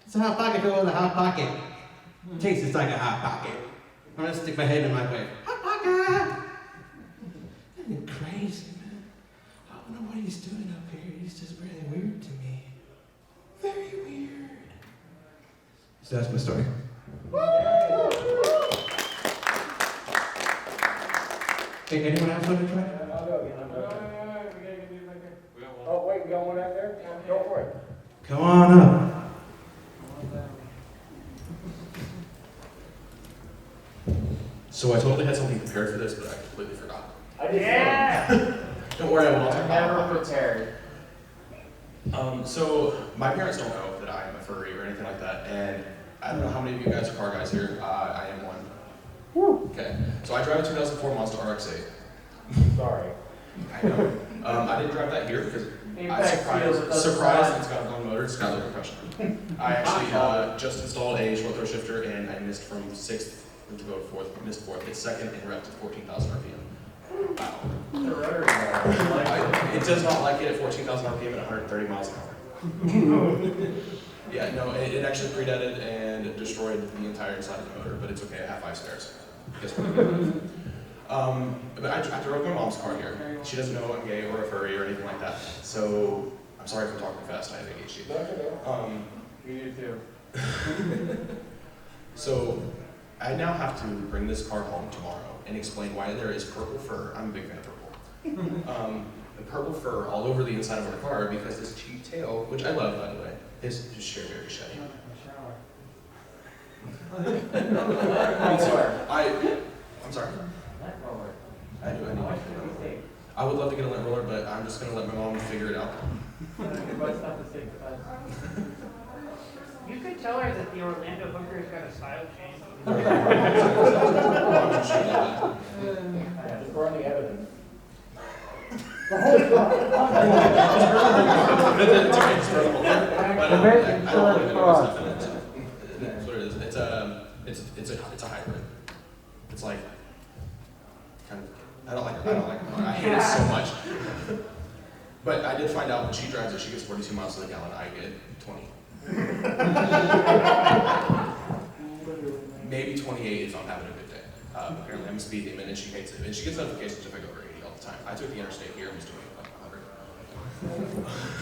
It's a Hot Pocket filled with a Hot Pocket. Tastes like a Hot Pocket. I'm gonna stick my head in my way. Hot Pocket! Isn't it crazy, man? I don't know what he's doing up here. He's just really weird to me. Very weird. So that's my story. Hey, anyone else want to try? I'll go again. Oh, wait, we got one out there? Go for it. Come on up. So I totally had something prepared for this, but I completely forgot. I did. Don't worry, I won't. I'm never prepared. So my parents don't know that I am a furry or anything like that, and I don't know how many of you guys are car guys here. I am one. Okay, so I drive a 2004 Mazda RX-8. Sorry. I know. I didn't drive that here because I'm surprised it's got a blown motor. It's got a little compression. I actually just installed a short throw shifter, and I missed from 6th to go to 4th. Missed 4th. It's 2nd and revved to 14,000 RPM. Wow. It does not like it at 14,000 RPM at 130 miles an hour. Yeah, no, it actually pre-deaded and destroyed the entire inside of the motor, but it's okay, I have 5 spares. Guess what? But I drove my mom's car here. She doesn't know I'm gay or a furry or anything like that. So, I'm sorry if I'm talking fast, I have ADHD. You do too. So I now have to bring this car home tomorrow and explain why there is purple fur. I'm a big fan of purple. The purple fur all over the inside of our car because this cheap tail, which I love by the way, is just very shiny. I'm sorry. I do. I would love to get a lint roller, but I'm just gonna let my mom figure it out. You could tell her that the Orlando hooker's got a style change. Just burn the evidence. It's a hybrid. It's like kind of. I don't like it. I hate it so much. But I did find out when she drives it, she gets 42 miles to the gallon. I get 20. Maybe 28 if I'm having a good day. Apparently I'm a speed demon and she hates it. And she gets notifications if I go over 80 all the time. I took the interstate here and was doing like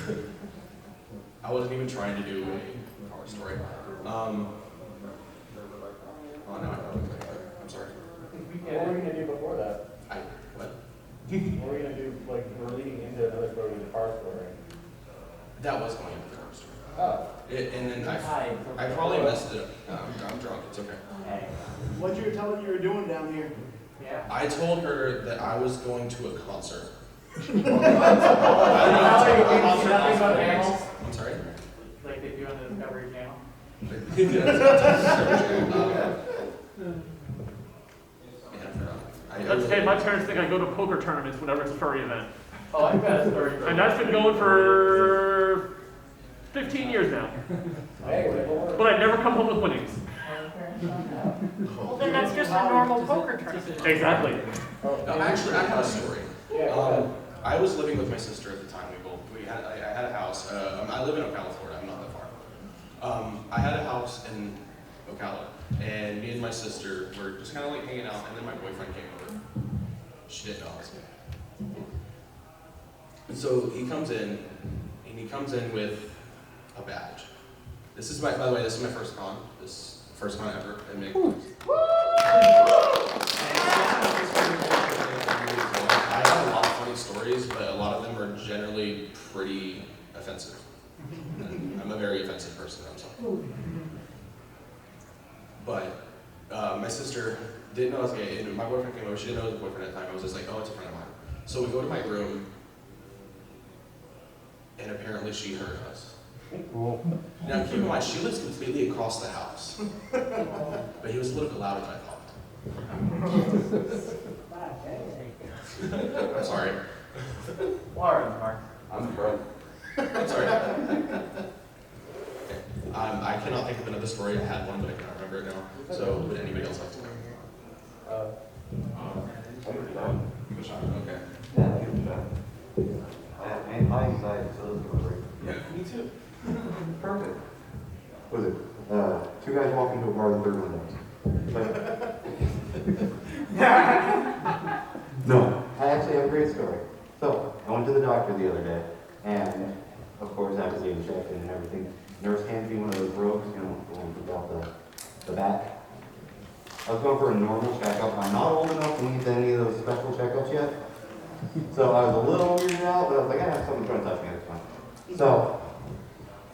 100. I wasn't even trying to do a power story. Oh, no, I'm sorry. What were we going to do before that? What? What were we going to do, like, we're leading into another story with the car story? That was going into the car story. Oh. And then I probably messed it up. I'm drunk, it's okay. What you were telling you were doing down here? Yeah. I told her that I was going to a concert. I'm sorry? Like they do on the Discovery Channel? Let's say my parents think I go to poker tournaments whenever it's a furry event. Oh, I've got a story. And that's been going for 15 years now. But I never come home with winnings. Well, then that's just a normal poker tournament. Exactly. No, actually, I have a story. I was living with my sister at the time. I had a house. I live in Ocala, Florida. I'm not that far. I had a house in Ocala, and me and my sister were just kind of like hanging out, and then my boyfriend came over. She didn't know I was gay. And so he comes in, and he comes in with a badge. This is by the way, this is my first con. This first con ever at Megaplex. I have a lot of funny stories, but a lot of them are generally pretty offensive. And I'm a very offensive person, I'm sorry. But my sister didn't know I was gay, and my boyfriend came over. She didn't know I was a boyfriend at the time. I was just like, oh, it's a friend of mine. So we go to my room, and apparently she heard us. Now keep in mind, she lives completely across the house. But he was a little bit louder than I thought. I'm sorry. Lauren, Mark. I'm drunk. I'm sorry. Okay. I cannot think of another story. I had one, but I cannot remember it now. So, would anybody else like to know? Okay. My anxiety, so this is great. Yeah, me too. Perfect. What was it? Two guys walking to a bar, the third one dies. No, I actually have a great story. So, I went to the doctor the other day, and of course I was getting checked and everything. Nurse hands me one of those ropes, you know, the one without the back. I was going for a normal checkup. I'm not old enough to need any of those special checkups yet. So I was a little weirded out, but I was like, I have someone trying to touch me, it's fine. So,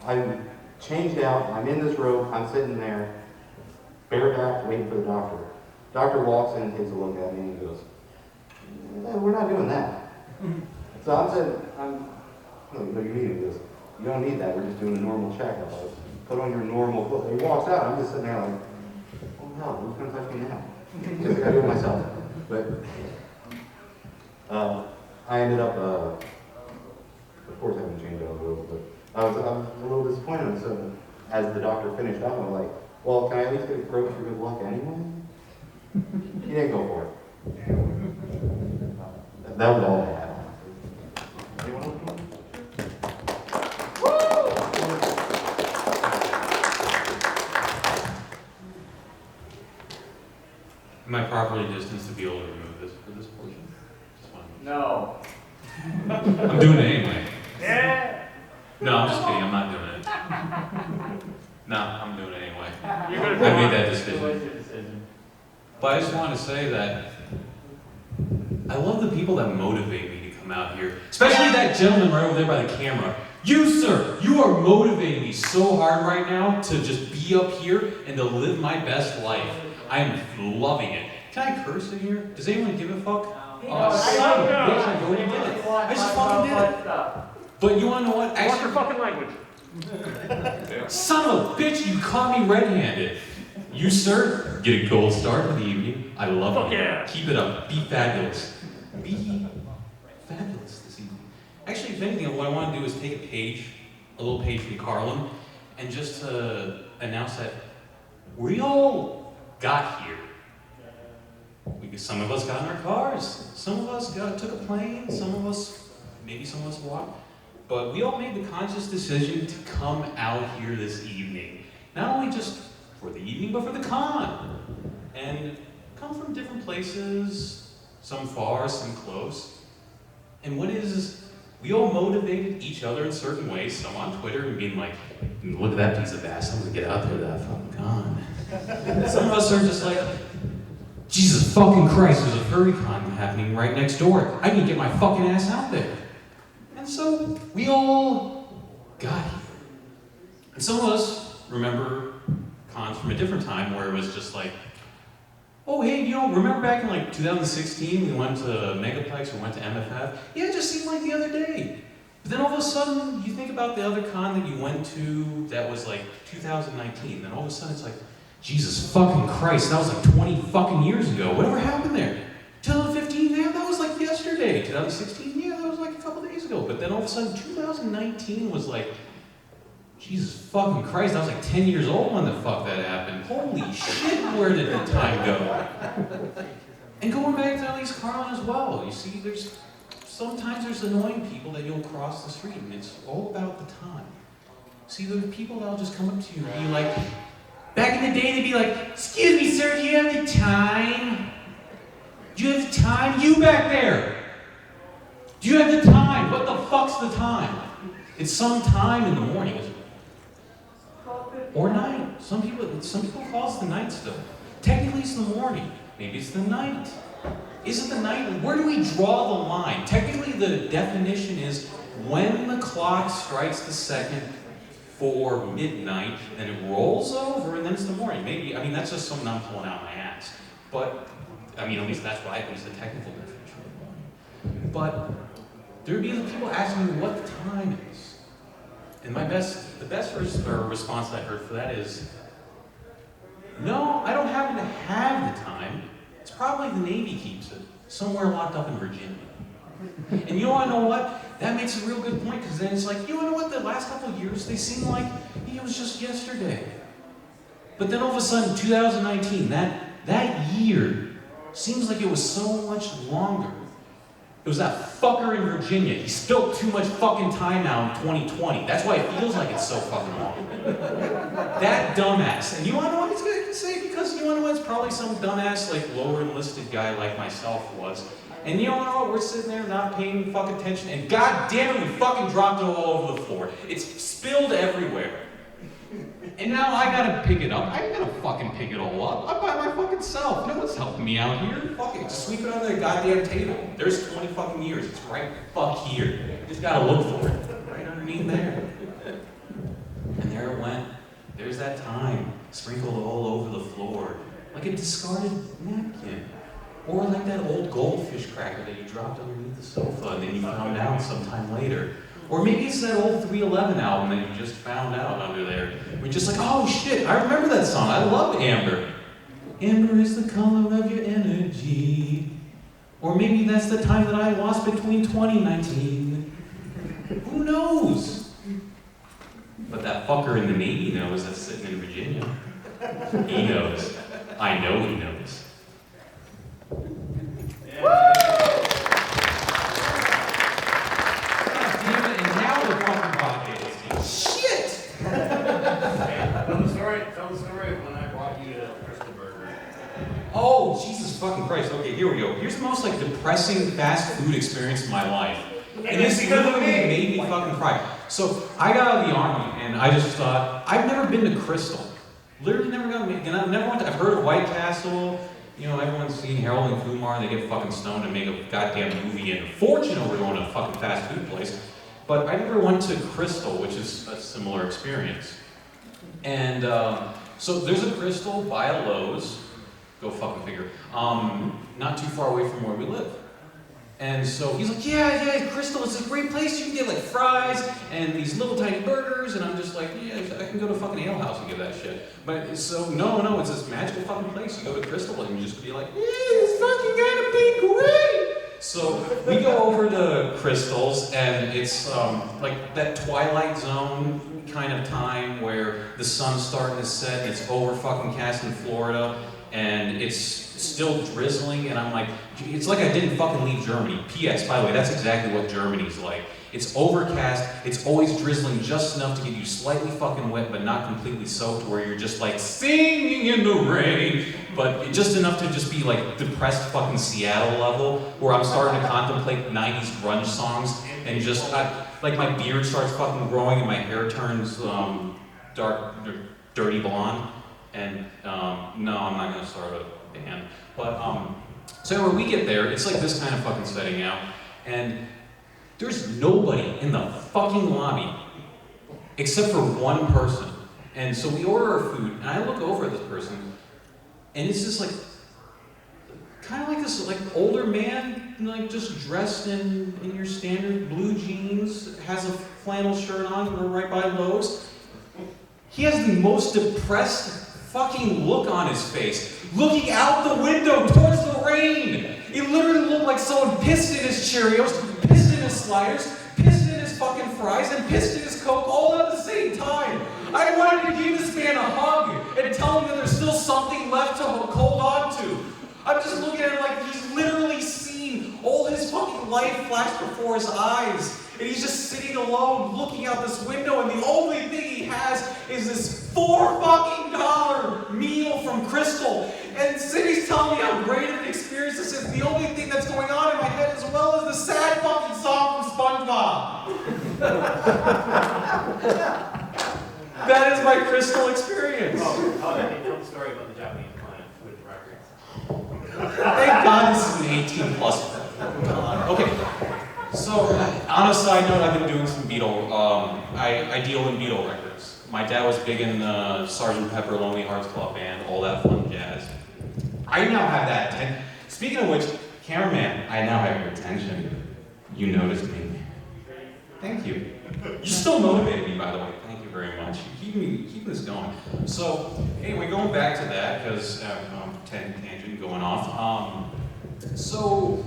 I changed out, I'm in this robe, I'm sitting there, bareback, waiting for the doctor. Doctor walks in, takes a look at me, and he goes, we're not doing that. So I'm sitting, what do you mean? He goes, you don't need that, we're just doing a normal checkup. Like, put on your normal clothes. He walks out, I'm just sitting there like, oh hell, who's going to touch me now? Because I got to do it myself. But I ended up, of course I haven't changed out of the robe, but I was a little disappointed. So as the doctor finished up, I'm like, well, can I at least get a throat for good luck anyway? He didn't go for it. That was all I had. Anyone else? Am I properly distanced to be able to remove this for this portion? No. I'm doing it anyway. Yeah. No, I'm just kidding. I'm not doing it. Nah, I'm doing it anyway. You're gonna I do made it. that decision. But I just want to say that I love the people that motivate me to come out here. Especially that gentleman right over there by the camera. You, sir, you are motivating me so hard right now to just be up here and to live my best life. I am loving it. Can I curse in here? Does anyone give a fuck? Son of a bitch, I already did it. I just fucking did it. But you wanna know what? Watch Actually, your fucking language. son of a bitch, you caught me red-handed. You, sir, get a gold star for the evening. I love Fuck it. yeah. Keep it up. Be fabulous. Be fabulous this evening. Actually, if anything, what I want to do is take a little page from Carlin, and just announce that we all got here. Some of us got in our cars. Some of us took a plane. Maybe some of us walked. But we all made the conscious decision to come out here this evening. Not only just for the evening, but for the con. And come from different places, some far, some close. And we all motivated each other in certain ways, some on Twitter and being like, look at that piece of ass, I'm gonna get out there to that fucking con. Some of us are just like, Jesus fucking Christ, there's a furry con happening right next door. I need to get my fucking ass out there. And so we all got here. And some of us remember cons from a different time where it was just like, oh hey, remember back in like 2016 we went to Megaplex or went to MFF? Yeah, it just seemed like the other day. But then all of a sudden you think about the other con that you went to that was like 2019, then all of a sudden it's like, Jesus fucking Christ, that was like 20 fucking years ago. Whatever happened there? 2015, yeah, that was like yesterday. 2016, yeah, that was like a couple days ago. But then all of a sudden 2019 was like, Jesus fucking Christ, I was like 10 years old when the fuck that happened. Holy shit, where did the time go? And going back to at least Carlin as well, you see, sometimes there's annoying people that you'll cross the street, and it's all about the time. See, there are people that'll just come up to you and be like, back in the day, they'd be like, excuse me, sir, do you have the time? Do you have the time? You back there! Do you have the time? What the fuck's the time? It's some time in the morning, isn't it? Or night. Some people call it the night still. Technically it's the morning. Maybe it's the night. Is it the night? Where do we draw the line? Technically the definition is when the clock strikes the second for midnight, then it rolls over and then it's the morning. Maybe, that's just something I'm pulling out my ass. But, at least that's what I think is the technical definition of morning. But there'd be people asking me what the time is. And the best response I heard for that is, no, I don't happen to have the time. It's probably the Navy keeps it, somewhere locked up in Virginia. And you want to know what? That makes a real good point, because then it's like, you want to know what? The last couple of years, they seem like it was just yesterday. But then all of a sudden, 2019, that year seems like it was so much longer. It was that fucker in Virginia. He spilled too much fucking time out in 2020. That's why it feels like it's so fucking long. That dumbass. And you want to know what he's going to say? Because you want to know what? It's probably some dumbass, like, lower enlisted guy like myself was. And you know what? We're sitting there not paying fucking attention, and god damn it, we fucking dropped it all over the floor. It's spilled everywhere. And now I gotta pick it up. I ain't gonna fucking pick it all up. I'm by my fucking self. No one's helping me out here. Fucking just sweep it under the goddamn table. There's 20 fucking years. It's right fuck here. You just gotta look for it. Right underneath there. And there it went. There's that time sprinkled all over the floor. Like a discarded napkin. Or like that old goldfish cracker that you dropped underneath the sofa and then you found out sometime later. Or maybe it's that old 311 album that you just found out under there. We're just like, oh shit, I remember that song. I love Amber. Amber is the color of your energy. Or maybe that's the time that I lost between 2019. Who knows? But that fucker in the Navy knows that's sitting in Virginia. He knows. I know he knows. Tell the story of when I brought you to Krystal Burger. Oh, Jesus fucking Christ. Okay, here we go. Here's the most depressing fast food experience of my life. And this literally made me fucking cry. So I got out of the Army, and I just thought, I've never been to Krystal. Literally never got, and I've never went to, I've heard of White Castle, you know, everyone's seen Harold and Kumar, they get fucking stoned and make a goddamn movie and a fortune over going to a fucking fast food place. But I never went to Krystal, which is a similar experience. And so there's a Krystal by a Lowe's, go fucking figure, not too far away from where we live. And so he's like, yeah, Krystal, it's a great place. You can get like fries and these little tiny burgers. And I'm just like, yeah, I can go to fucking Ale House and get that shit. But so, no, it's this magical fucking place. You go to Krystal and you just be like, yeah, it's fucking gonna be great. So we go over to Krystal's and it's like that Twilight Zone kind of time where the sun's starting to set and it's over fucking cast in Florida. And it's still drizzling, and I'm like, it's like I didn't fucking leave Germany. P.S., by the way, that's exactly what Germany's like. It's overcast, it's always drizzling just enough to get you slightly fucking wet, but not completely soaked, where you're just like singing in the rain, but just enough to just be like depressed fucking Seattle level, where I'm starting to contemplate 90s grunge songs, and just, like my beard starts fucking growing, and my hair turns dark, dirty blonde. And no, I'm not gonna start a band. But so when we get there, it's like this kind of fucking setting out, and there's nobody in the fucking lobby except for one person. And so we order our food, and I look over at this person, and it's just like kind of like this like older man, like just dressed in your standard blue jeans, has a flannel shirt on, we're right by Lowe's. He has the most depressed fucking look on his face, looking out the window towards the rain. It literally looked like someone pissed in his Cheerios, pissed in his sliders, pissed in his fucking fries, and pissed in his Coke all at the same time. I wanted to give this man a hug and tell him that there's still something left to hold on to. I'm just looking at him like he's literally seen all his fucking life flash before his eyes. And he's just sitting alone, looking out this window, and the only thing he has is this $4 fucking meal from Krystal. And Cindy's telling me how great of an experience this is. The only thing that's going on in my head as well is the sad fucking song from SpongeBob. That is my Krystal experience. Oh, that tell the story about the Japanese client with records. Thank God this is an 18 plus. Okay. So, on a side note, I've been doing some Beatle, I deal in Beatle records. My dad was big in Sgt. Pepper Lonely Hearts Club Band, all that fun jazz. I now have that. Speaking of which, cameraman, I now have your attention. You noticed me. Thank you. You still motivate me, by the way. Thank you very much. You keep this going. So, anyway, going back to that, because tangent going off. So,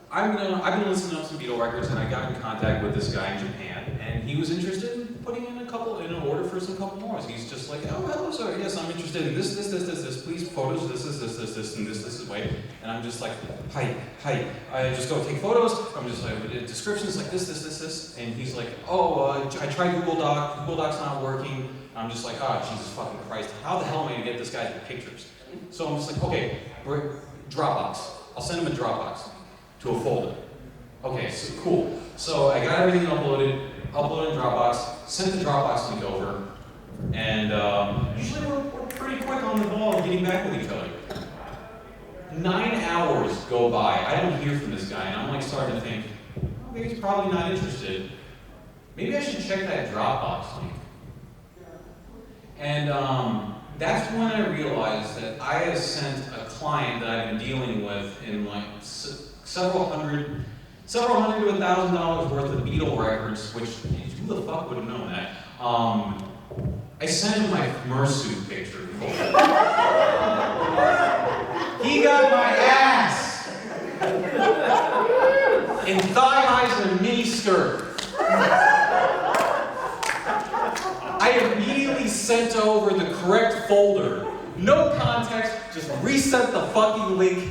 I've been listening to some Beatle records, and I got in contact with this guy in Japan, and he was interested in putting in an order for some couple more. He's just like, oh, hello, sir, yes, I'm interested in this, please, photos, this, and this way. And I'm just like, hi. I just go take photos. I'm just like, descriptions like this. And he's like, I tried Google Doc. Google Doc's not working. I'm just like, oh, Jesus fucking Christ. How the hell am I gonna get this guy the pictures? So I'm just like, okay, Dropbox. I'll send him a Dropbox. To a folder. Okay, so cool. So I got everything uploaded in Dropbox, sent the Dropbox link over, and usually we're pretty quick on the ball getting back with each other. 9 hours go by, I don't hear from this guy, and I'm like starting to think, okay, he's probably not interested. Maybe I should check that Dropbox link. And that's when I realized that I had sent a client that I've been dealing with in like several hundred to $1,000 worth of Beatle records, which who the fuck would have known that? I sent him my Fursuit picture. He got my ass in thigh highs and a mini skirt. I immediately sent over the correct folder, no context, just reset the fucking link.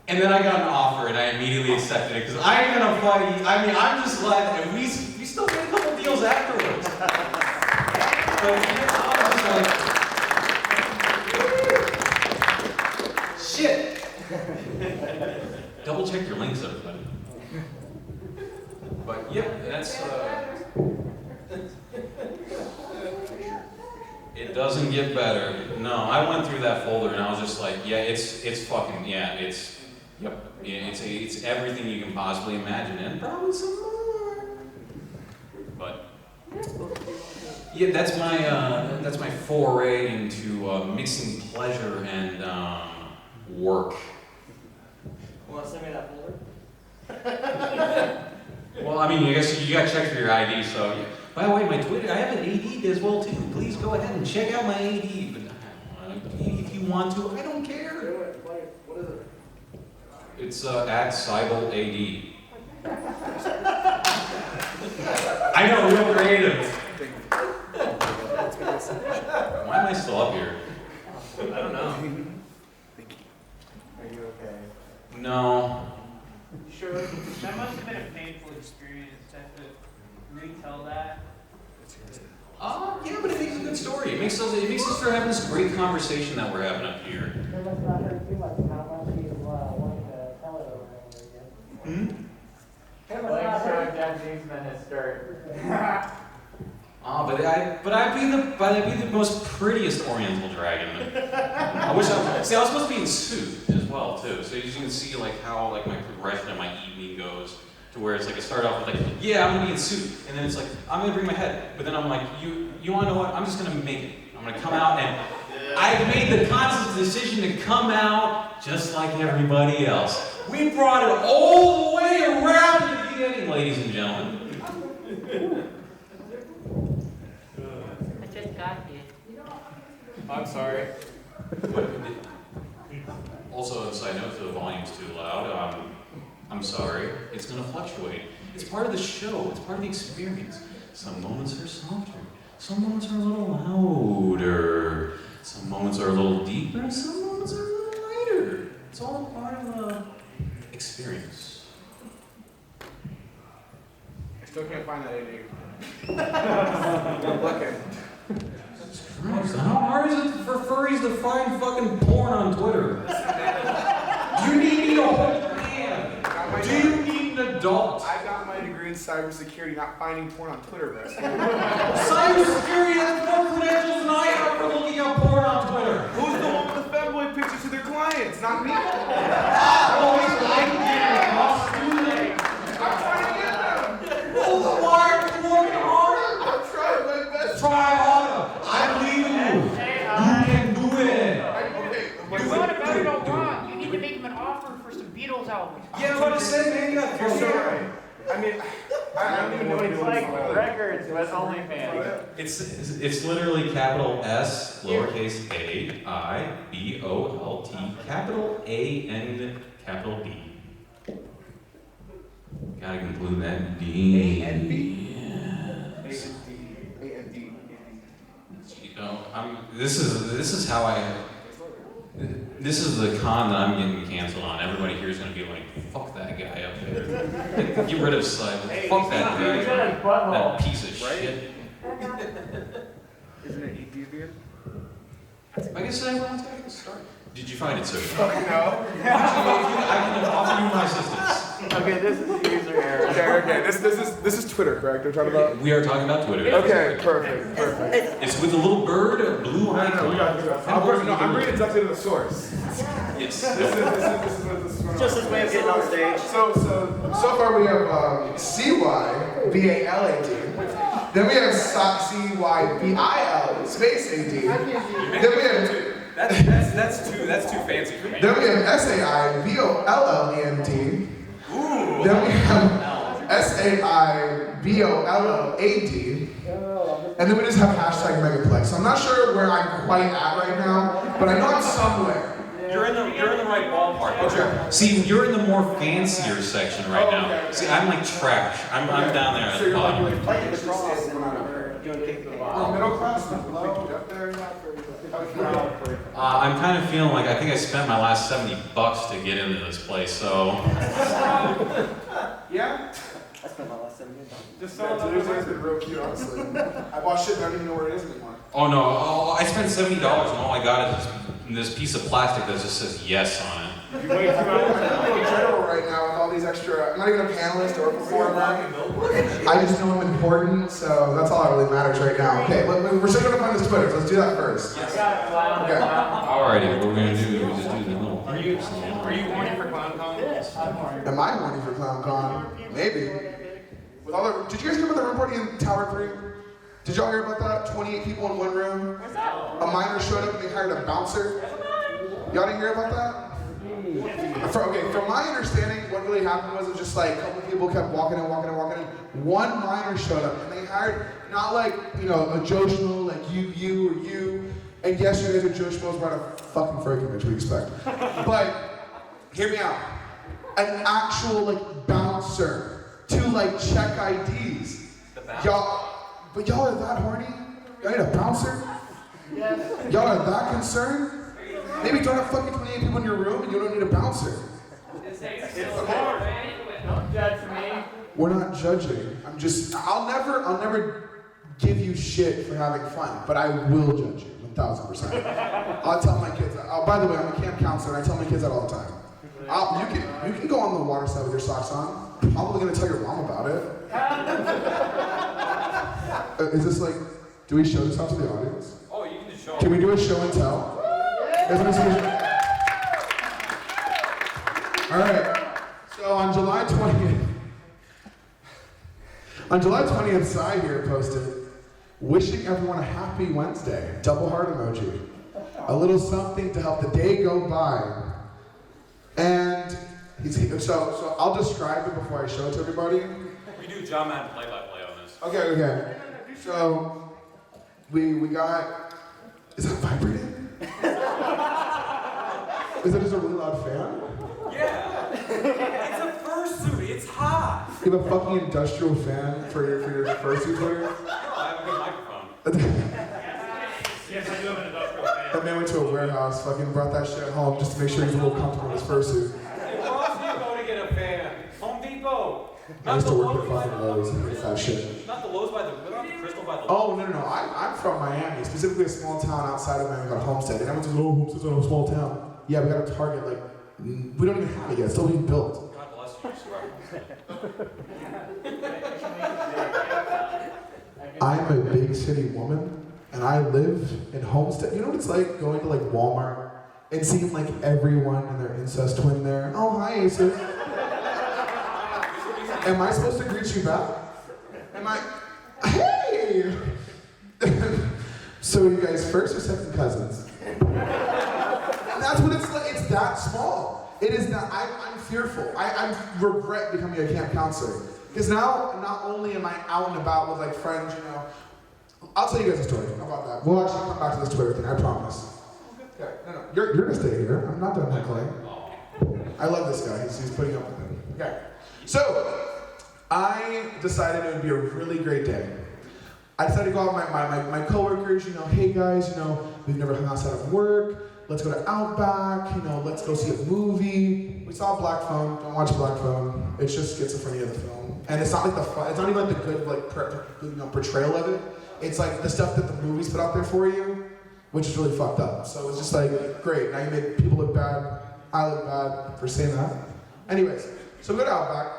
And then I got an offer, and I immediately accepted it, because I ain't gonna fight. I mean, I'm just glad that we still made a couple deals afterwards. But I was just like, shit. Double check your links, everybody. But yep, that's it doesn't get better. No, I went through that folder and I was just like, yeah, it's fucking, yeah, it's, yep, yeah, it's everything you can possibly imagine and probably some more. But yeah, that's my foray into mixing pleasure and work. Want to send me that folder? Well, I mean, I guess you got to check for your ID. So, yeah. By the way, my Twitter, I have an AD as well too. Please go ahead and check out my AD. But if you want to, I don't care. What is it? It's at Cybel AD. I know, real creative. Why am I still up here? I don't know. Are you okay? No. Sure. That must have been a painful experience to have to retell that. Yeah, but it makes a good story. It makes us start having this great conversation that we're having up here. It must not hurt too much how much you want to tell it over and over again. Like showing Japanese men his skirt. But I'd be the most prettiest Oriental dragon. I wish I was supposed to be in suit as well too. So you can see like how like my progression of my evening goes to where it's like I start off with like, yeah, I'm gonna be in suit, and then it's like I'm gonna bring my head, but then I'm like, you wanna know what? I'm just gonna make it. I'm gonna come out and I've made the conscious decision to come out just like everybody else. We brought it all the way around to the beginning, ladies and gentlemen. I just got here. I'm sorry. Also, a side note, if the volume's too loud, I'm sorry. It's going to fluctuate. It's part of the show. It's part of the experience. Some moments are softer. Some moments are a little louder. Some moments are a little deeper. Some moments are a little lighter. It's all part of the experience. I still can't find that AD. I'm looking. Christ, how hard is it for furries to find fucking porn on Twitter? Do you need me to hold your hand? Do you need an adult? I got my degree in cybersecurity, not finding porn on Twitter, bro. Cybersecurity has more credentials than I have for looking up porn on Twitter. Who's the one with the femboy pictures to their clients? Not me. I'm trying to get them. Well, then why are you working harder? I'm trying my best. Try harder. I believe in you. You can do it. You're going about it all wrong. You need to make him an offer for some Beatles albums. Yeah, what I said, man. You got You're so right. I mean, I don't even know It's like records, but OnlyFans. It's literally capital S, lowercase a, I, B, O, L, T, capital A, and capital B. Gotta include that D. A and B. Yes. A and D. You know, this is how this is the con that I'm getting canceled on. Everybody here is gonna be like, fuck that guy up there. Get rid of Simon. Fuck that guy. That piece of shit. Isn't it easier? I guess everyone's got to start. Did you find it, sir? No. I can offer you my assistance. Okay, this is user error. Okay. This is Twitter, correct? We're talking about. We are talking about Twitter. Okay, perfect. It's with a little bird, a blue icon. I'm reading directly to the source. Yes. This is Just his way of getting on stage. So far we have CYBALAD. Then we have CYBIL space AD. Then we have That's too fancy for me. Then we have SAIBOLLEND. Ooh. Then we have SAIBOLLAD. And then we just have hashtag Megaplex. So I'm not sure where I'm quite at right now, but I know I'm somewhere. You're in the right ballpark. Okay. See, you're in the more fancier section right now. Okay. See, I'm like trash. I'm down there at the bottom. Middle class, low, up there. I'm kind of feeling like I think I spent my last $70 to get into this place, so. Yeah? I spent my last $70. Just so today's been real cute, honestly. I bought shit, but I don't even know where it is anymore. Oh no, I spent $70 and all I got is this piece of plastic that just says yes on it. You wait 2 hours? I'm in general right now with all these extra. I'm not even a panelist or a performer. I just know I'm important, so that's all that really matters right now. Okay, we're still gonna find this Twitter, so let's do that first. Yes. Okay. Alrighty, what we're gonna do is just do the little. Are you horny for ClownCon? Yes, I'm horny. Am I horny for ClownCon? Maybe. With all the, did you guys hear about the room party in Tower 3? Did y'all hear about that? 28 people in one room. What's that? A minor showed up and they hired a bouncer. Y'all didn't hear about that? From my understanding, what really happened was it just like a couple people kept walking in. One minor showed up and they hired not like, you know, a Joe Schmo like you or you. And yes, you guys are Joe Schmoes, we're at a fucking furry convention, we expect. But hear me out. An actual like bouncer to like check IDs. But y'all are that horny? Y'all need a bouncer? Yes. Y'all are that concerned? Maybe don't have fucking 28 people in your room and you don't need a bouncer. It's hard. Don't judge me. We're not judging. I'll never give you shit for having fun, but I will judge you 1,000%. I'll tell my kids. By the way, I'm a camp counselor and I tell my kids that all the time. You can go on the water side with your socks on. I'm probably gonna tell your mom about it. Is this like, do we show this out to the audience? Oh, you can just show. Can we do a show and tell? All right. So on July 20th, Sai here posted, wishing everyone a happy Wednesday. Double heart emoji. A little something to help the day go by. And so I'll describe it before I show it to everybody. We do John Madden play-by-play on this. Okay. So we got. Is that vibrating? Is that just a really loud fan? Yeah. It's a fursuit. It's hot. You have a fucking industrial fan for your fursuit wear? No, I have a good microphone. Yes, I do have an industrial fan. That man went to a warehouse, fucking brought that shit home just to make sure he's a little comfortable in his fursuit. Hey, where else do you go to get a fan? Home Depot. I used to work at fucking Lowe's and get that shit. Not the Lowe's by the Krystal by the. Oh, no. I'm from Miami, specifically a small town outside of Miami called Homestead. And everyone says, oh, Homestead's not a small town. Yeah, we got a Target, like, we don't even have it yet. It's still being built. God bless you, I'm a big city woman, and I live in Homestead. You know what it's like going to, like, Walmart and seeing, like, everyone and their incest twin there? Oh, hi, Aces. Am I supposed to greet you back? Am I? Hey! So, you guys first or second cousins? That's what it's like. It's that small. It is not. I'm fearful. I regret becoming a camp counselor because now not only am I out and about with like friends, you know. I'll tell you guys a story. How about that? We'll actually come back to this Twitter thing. I promise. Okay. No. You're gonna stay here. I'm not done heckling. I love this guy. He's putting up with it. Okay. So I decided it would be a really great day. I decided to go out with my coworkers. You know, hey guys, you know, we've never hung outside of work. Let's go to Outback, you know, let's go see a movie. We saw Black Phone, don't watch Black Phone. It's just schizophrenia of the film. And it's not like it's not even like the good like portrayal of it. It's like the stuff that the movies put out there for you, which is really fucked up. So it's just like, great, now you make people look bad. I look bad for saying that. Anyways, so we go to Outback.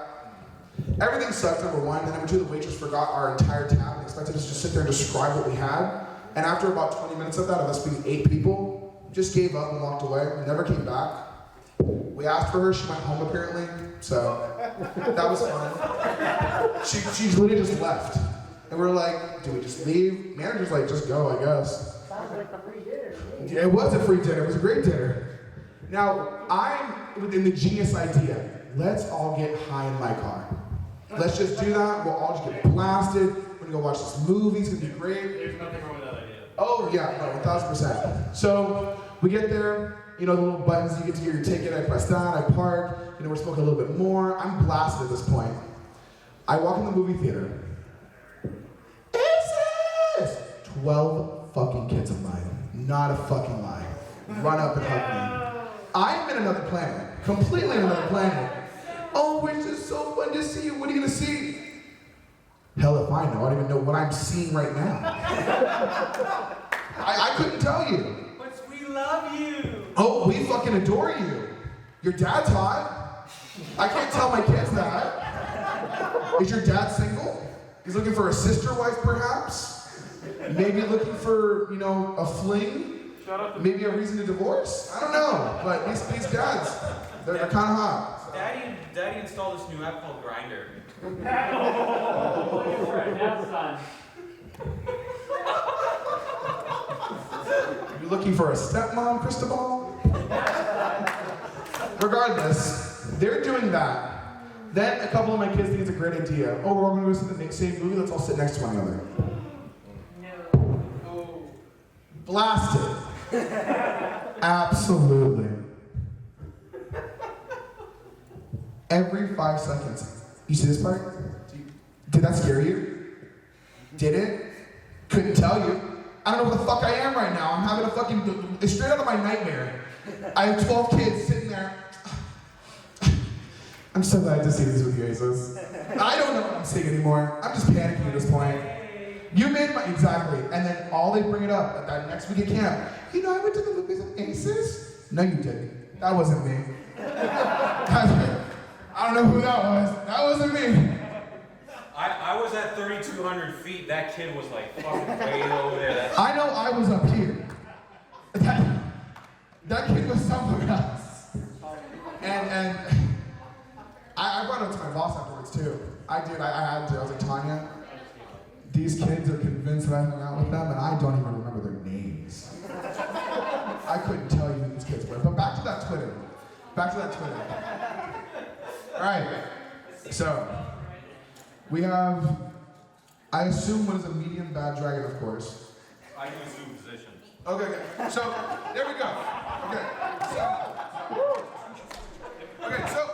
Everything sucked, number one. And number two, the waitress forgot our entire tab and expected us to just sit there and describe what we had. And after about 20 minutes of that, of us being 8 people, just gave up and walked away, never came back. We asked for her, she went home apparently, so that was fun. She literally just left. And we're like, do we just leave? Manager's like, just go, I guess. Sounds like a free dinner. Yeah, it was a free dinner, it was a great dinner. Now, I'm within the genius idea, let's all get high in my car. Let's just do that, we'll all just get blasted, we're gonna go watch this movie, it's gonna be great. There's nothing wrong with that idea. Oh yeah, no, 1,000%. So we get there, you know, the little buttons, you get to get your ticket, I press that, I park, you know, we're smoking a little bit more. I'm blasted at this point. I walk in the movie theater. Is this? 12 fucking kids of mine, not a fucking lie, run up and hug me. I'm in another planet, completely in another planet. Oh, it's just so fun to see you, what are you gonna see? Hell if I know, I don't even know what I'm seeing right now. I couldn't tell you. But we love you. Oh, we fucking adore you. Your dad's hot. I can't tell my kids that. Is your dad single? He's looking for a sister wife, perhaps? Maybe looking for, a fling? Maybe a reason to divorce? I don't know, but these dads, they're kind of hot. Daddy installed this new app called Grindr. Looking for a nap son. You looking for a stepmom, Cristobal? Regardless, they're doing that. Then a couple of my kids think it's a great idea. Oh, we're all going to go see the same movie. Let's all sit next to one another. No. Blasted. Absolutely. Every 5 seconds. You see this part? Did that scare you? Did it? Couldn't tell you. I don't know where the fuck I am right now. I'm having a fucking, it's straight out of my nightmare. I have 12 kids sitting there. I'm so glad to see this with you, Jesus. I don't know what I'm saying anymore. I'm just panicking at this point. You made my, exactly. And then all they bring it up at that next week at camp. I went to the movies with Aces. No, you didn't. That wasn't me. I don't know who that was. That wasn't me. I was at 3,200 feet. That kid was like fucking way over there. I know I was up here. That kid was somewhere else. And I brought it up to my boss afterwards too. I did. I had to. I was like, Tanya, these kids are convinced that I hung out with them, and I don't even remember their names. I couldn't tell you who these kids were. But back to that Twitter. All right. So we have, I assume, what is a medium bad dragon, of course. I can assume position. Okay. So there we go. Okay. So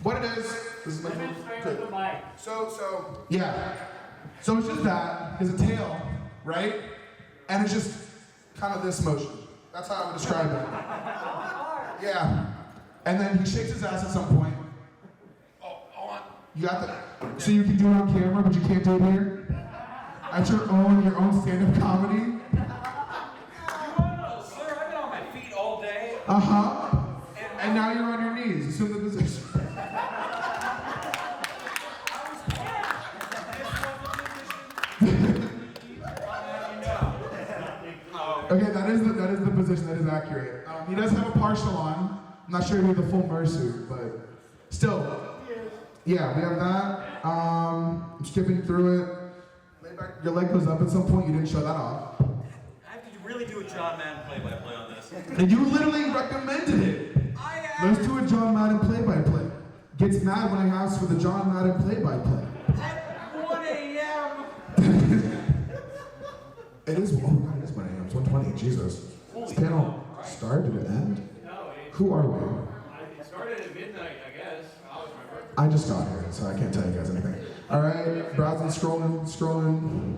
what it is this is my good. So yeah. So it's just that, there's a tail, right? And it's just kind of this motion. That's how I would describe it. Yeah. And then he shakes his ass at some point. Oh, hold on. You got that? So you can do it on camera, but you can't do it here? At your own stand-up comedy? Sir, I've been on my feet all day. Uh-huh. And now you're on your knees. Assume the position. Okay, that is the position. That is accurate. He does have a partial on. I'm not sure if he has the full mersuit, but still. Yeah, we have that. I'm skipping through it. Your leg goes up at some point. You didn't show that off. I have to really do a John Madden play-by-play on this. And you literally recommended it. Let's do a John Madden play-by-play. Gets mad when I ask for the John Madden play-by-play. At 1 a.m. It is. Oh God, it is 1 a.m. It's 1:20. Jesus. This panel started. Did it end? No. Who are we? It started at midnight, I guess. I always remember. I just got here, so I can't tell you guys anything. All right, browsing, scrolling.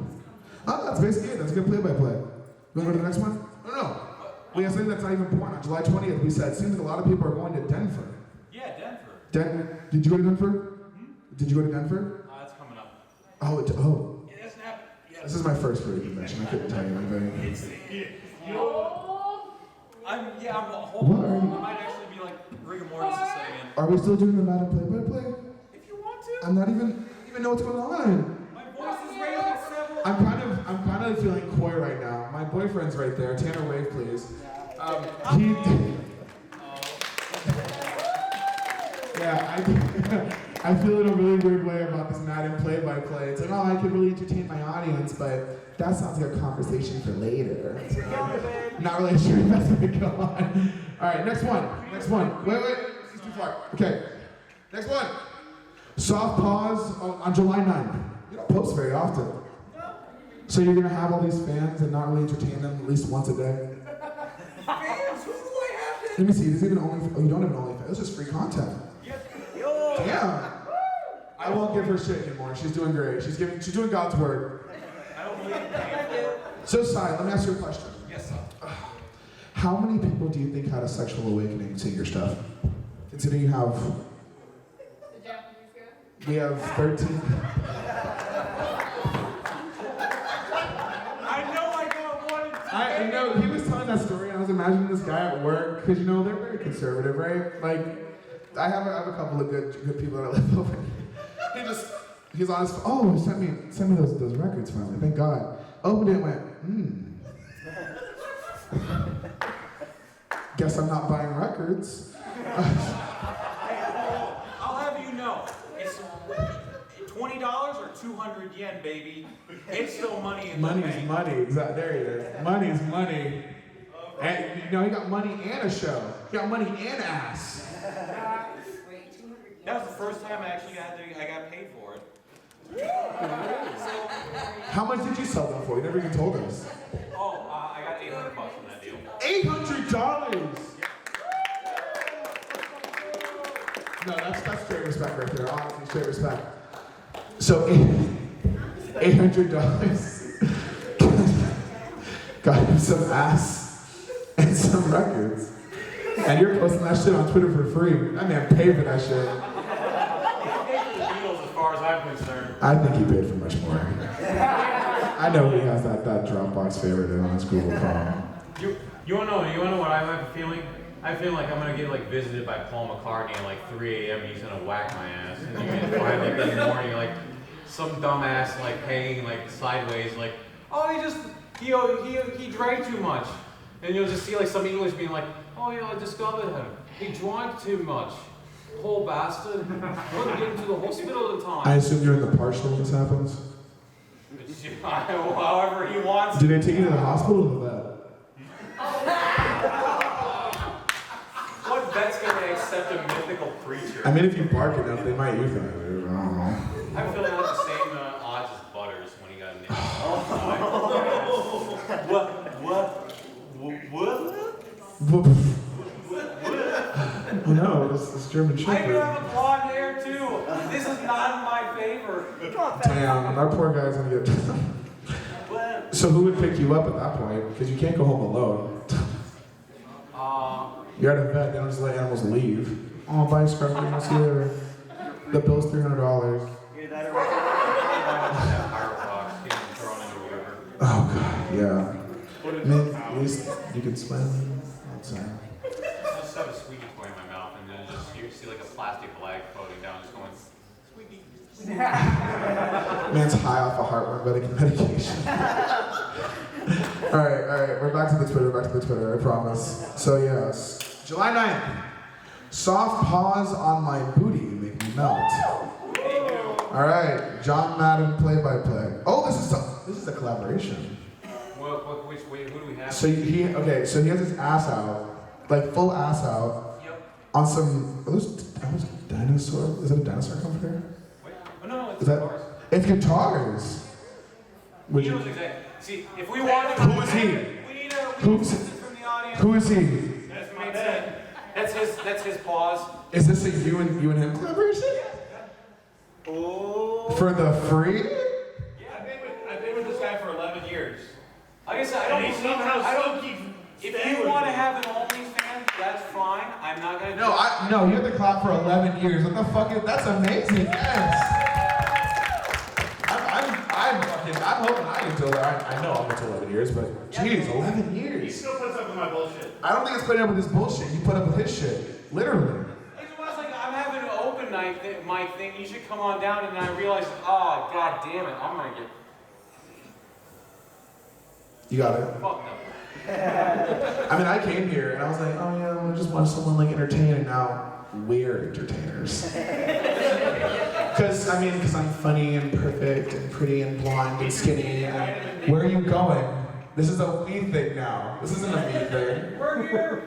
Oh, that's basically it. That's a good play-by-play. You want to go to the next one? No. We have something that's not even important. On July 20th, we said, it seems like a lot of people are going to Denver. Yeah, Denver. Did you go to Denver? Did you go to Denver? That's coming up. Oh. Yeah, that's happening. Yeah. This is my first Furby convention. I couldn't tell you anything. I'm hoping What are you? I might actually be like rigor mortis is setting in. Are we still doing the Madden play-by-play? If you want to. I'm not even know what's going on. My voice is raising several. I'm kind of feeling coy right now. My boyfriend's right there. Tanner, wave, please. I feel in a really weird way about this Madden play-by-play. It's like, oh, I could really entertain my audience, but that sounds like a conversation for later. Not really sure if that's gonna go on. All right, next one. Wait, this is too far. Okay, next one. Soft pause on July 9th. You don't post very often. So you're gonna have all these fans and not really entertain them at least once a day? Fans? Who do I have? Let me see, there's even you don't have an OnlyFans. It's just free content. Yeah. I won't give her shit anymore. She's doing great. She's doing God's word. I don't believe it. So, Sai, let me ask you a question. Yes, sir. How many people do you think had a sexual awakening seeing your stuff? Considering you have... We have 13. I know I got one. I know, he was telling that story and was imagining this guy at work, because you know, they're very conservative, right? Like, I have a couple of good people that I live over here. He's on his phone. Oh, he sent me those records finally, thank God. Opened it and went, guess I'm not buying records. I'll have you know, it's $20 or 200 yen, baby. It's still money in the bank. Money's money, exactly. There he is. Money's money. And you know, he got money and a show. He got money and ass. That was the first time I got paid for it. How much did you sell them for? You never even told us. Oh, I got $800 on that deal. $800. No, that's straight respect right there. Honestly, straight respect. So $800 got him some ass and some records, and you're posting that shit on Twitter for free. That man paid for that shit. As far as I'm concerned. I think he paid for much more. I know he has that Dropbox favorite on his Google Chrome. You wanna know what I have a feeling? I feel like I'm gonna get like visited by Paul McCartney at like 3 a.m. He's gonna whack my ass, and you're gonna find like in the morning like some dumbass like hanging like sideways like, oh he drank too much, and you'll just see like some English being like, oh yeah, I discovered him. He drank too much. Poor bastard. Wouldn't get him to the hospital in time. I assume you're in the partial when this happens. However he wants. Do they take you to the hospital or the vet? What vet's gonna accept a mythical creature? I mean, if you bark enough, they might euthanize you. I don't know. I'm feeling like the same odds as Butters when he got named. What? Oh no, this German I shepherd. have a blonde hair too. This is not in my favor. Damn, our poor guy's gonna get. So who would pick you up at that point? Because you can't go home alone. You're at a vet, they don't just let animals leave. Oh, bye, Scruffy, I'll see you later. The bill's $300. Oh god, yeah. I mean, at least you can swim outside. I just have a sweetie toy in my mouth, and then you see like a plastic flag floating down, just going, sweetie. Man's high off a heartworm medication. All right, we're back to the Twitter, I promise. So yes, July 9th, soft paws on my booty make me melt. All right, John Madden play-by-play. Oh, this is a collaboration. Who do we have? So he has his ass out, like full ass out, on some, are those dinosaurs? Is that a dinosaur comforter? Wait, oh no, it's Is that, guitars. it's guitars. Would He you, knows exactly. See, if we want to. who is he? We need a from the audience. Who is he? That's my dad. That's his paws. Is this a you and him collaboration? Oh. For the free? Yeah, I've been with this guy for 11 years. Like I said, I don't. If you want to have an OnlyFans, that's fine. I'm not gonna. No, you had the clock for 11 years. What the fuck is, that's amazing, yes. I'm hoping I can till that. I know I'll get to 11 years, but geez, 11 years. He still puts up with my bullshit. I don't think it's putting up with his bullshit. You put up with his shit. Literally. It's like I'm having an open mic thing. You should come on down, and then I realized, oh god damn it, I'm gonna get You got it. fucked up. I mean, I came here and I was like, oh yeah, I just want someone like entertaining. And now we're entertainers. Because I'm funny and perfect and pretty and blonde and skinny. And where are you going? This is a we thing now. This isn't a me thing. We're here.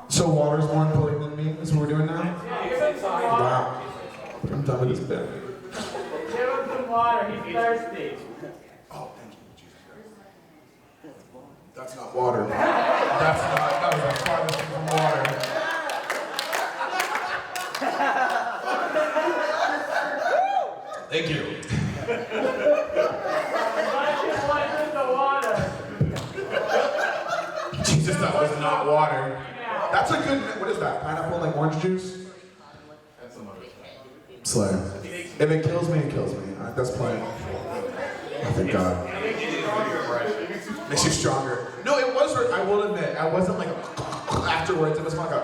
So water's more important than me? Is what we're doing now? Yeah, Wow. I'm done with this bit. Give him some water, he's thirsty. Oh, thank you, Jesus Christ. That's not water. That was the farthest thing from water. Thank you. Jesus, that was not water. That's a good, what is that? Pineapple, like orange juice? That's a motor. Slay. If it kills me, it kills me. That's plenty. Oh, thank God. Makes you stronger. No, it was I will admit, I wasn't like afterwards. It was more like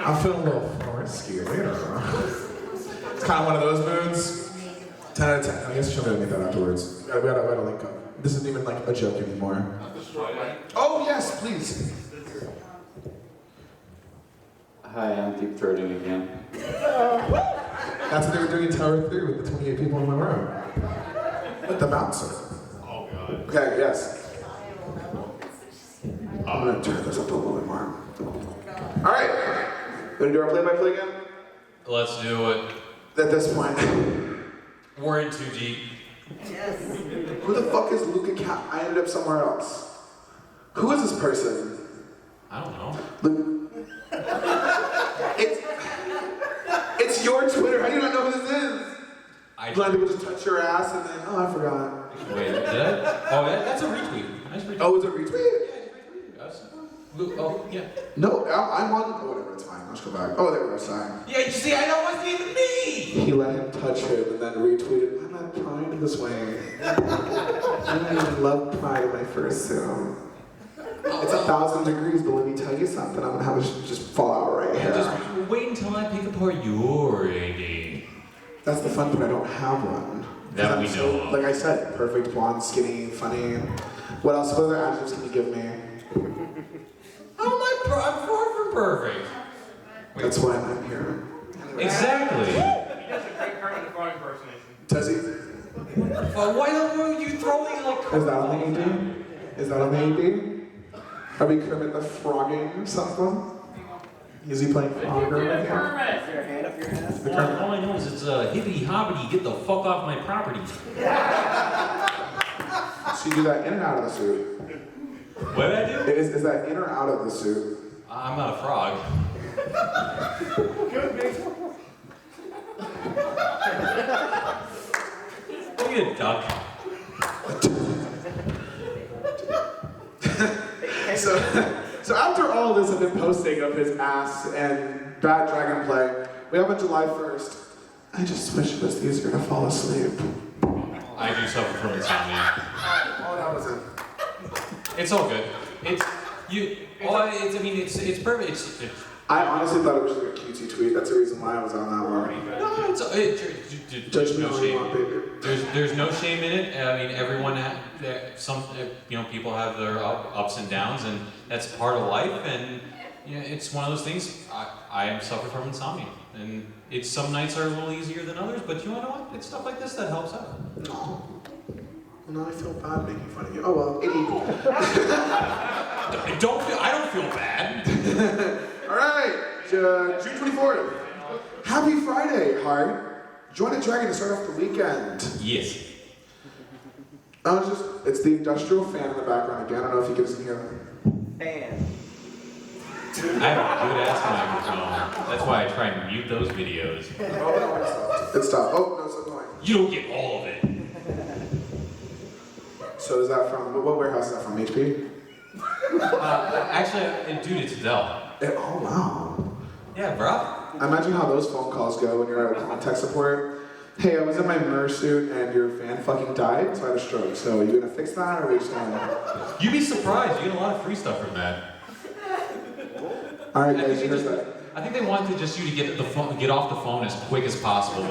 I'm feeling a little frisky later. It's kind of one of those moods. 10 out of 10. I guess she'll make that afterwards. We gotta link up. This isn't even like a joke anymore. Oh yes, please. Hi, I'm deep throating again. That's what they were doing in Tower 3 with the 28 people in my room. With the bouncer. Oh god. Okay, yes. I'm gonna turn this up a little bit more. Alright. Gonna do our play-by-play again? Let's do it. At this point. We're in too deep. Yes. Who the fuck is Luca Cat? I ended up somewhere else. Who is this person? I don't know. It's your Twitter. How do you not know who this is? Glad people just touch your ass and then, oh, I forgot. Wait, did I? Oh, that's a retweet. Nice retweet. Oh, it's a retweet? Yes. Oh, yeah. No, I'm on. Oh, whatever, it's fine. Let's go back. Oh, there we go, sorry. Yeah, you see, I know it wasn't even me! He let him touch him and then retweeted, I'm not Pride this way. I didn't even love Pride in my first film. It's 1,000 degrees, but let me tell you something. I'm gonna have it just fall out right here. Just wait until I pick apart your AD. That's the fun part, I don't have one. That we know of. Like I said, perfect, blonde, skinny, funny. What else? What other adjectives can you give me? I'm far from perfect. That's why I'm here. Exactly. He does a great Kermit the Frog impersonation. Does he? Why are you throwing like... Is that on the AD? Is that on the AD? Are we Kermit the Frogging or something? Is he playing Frogger with you? Your hand up your ass. All I know is it's hippity hoppity, get the fuck off my property. So you do that in and out of the suit? What did I do? Is that in or out of the suit? I'm not a frog. Look at a duck. So after all this I've been posting of his ass and bad dragon play, we have on July 1st. I just wish it was easier to fall asleep. I do suffer from insomnia. Oh, that was it. It's all good. It's perfect. I honestly thought it was just like a cutesy tweet. That's the reason why I was on that one. No, Judge me all you want, baby. There's no shame in it. I mean, everyone, people have their ups and downs, and that's part of life. And it's one of those things. I suffer from insomnia, and some nights are a little easier than others. But you know what? It's stuff like this that helps out. No. Well, now I feel bad making fun of you. Oh well, I don't feel bad. All right, June 24th. Happy Friday, Heart. Join a dragon to start off the weekend. Yes. It's the industrial fan in the background again. I don't know if you can hear them. Fan. I have a good ass microphone. That's why I try and mute those videos. It stopped. Oh, no, it's still going. You don't get all of it. So is that from, what warehouse is that from, HP? Actually, dude, it's Dell. Oh, wow. Yeah, bro. I imagine how those phone calls go when you're at tech support. Hey, I was in my MERS suit and your fan fucking died, so I had a stroke. So are you gonna fix that, or are we just gonna... You'd be surprised. You get a lot of free stuff from that. All right, guys, here's that. I think they wanted just you to get off the phone as quick as possible.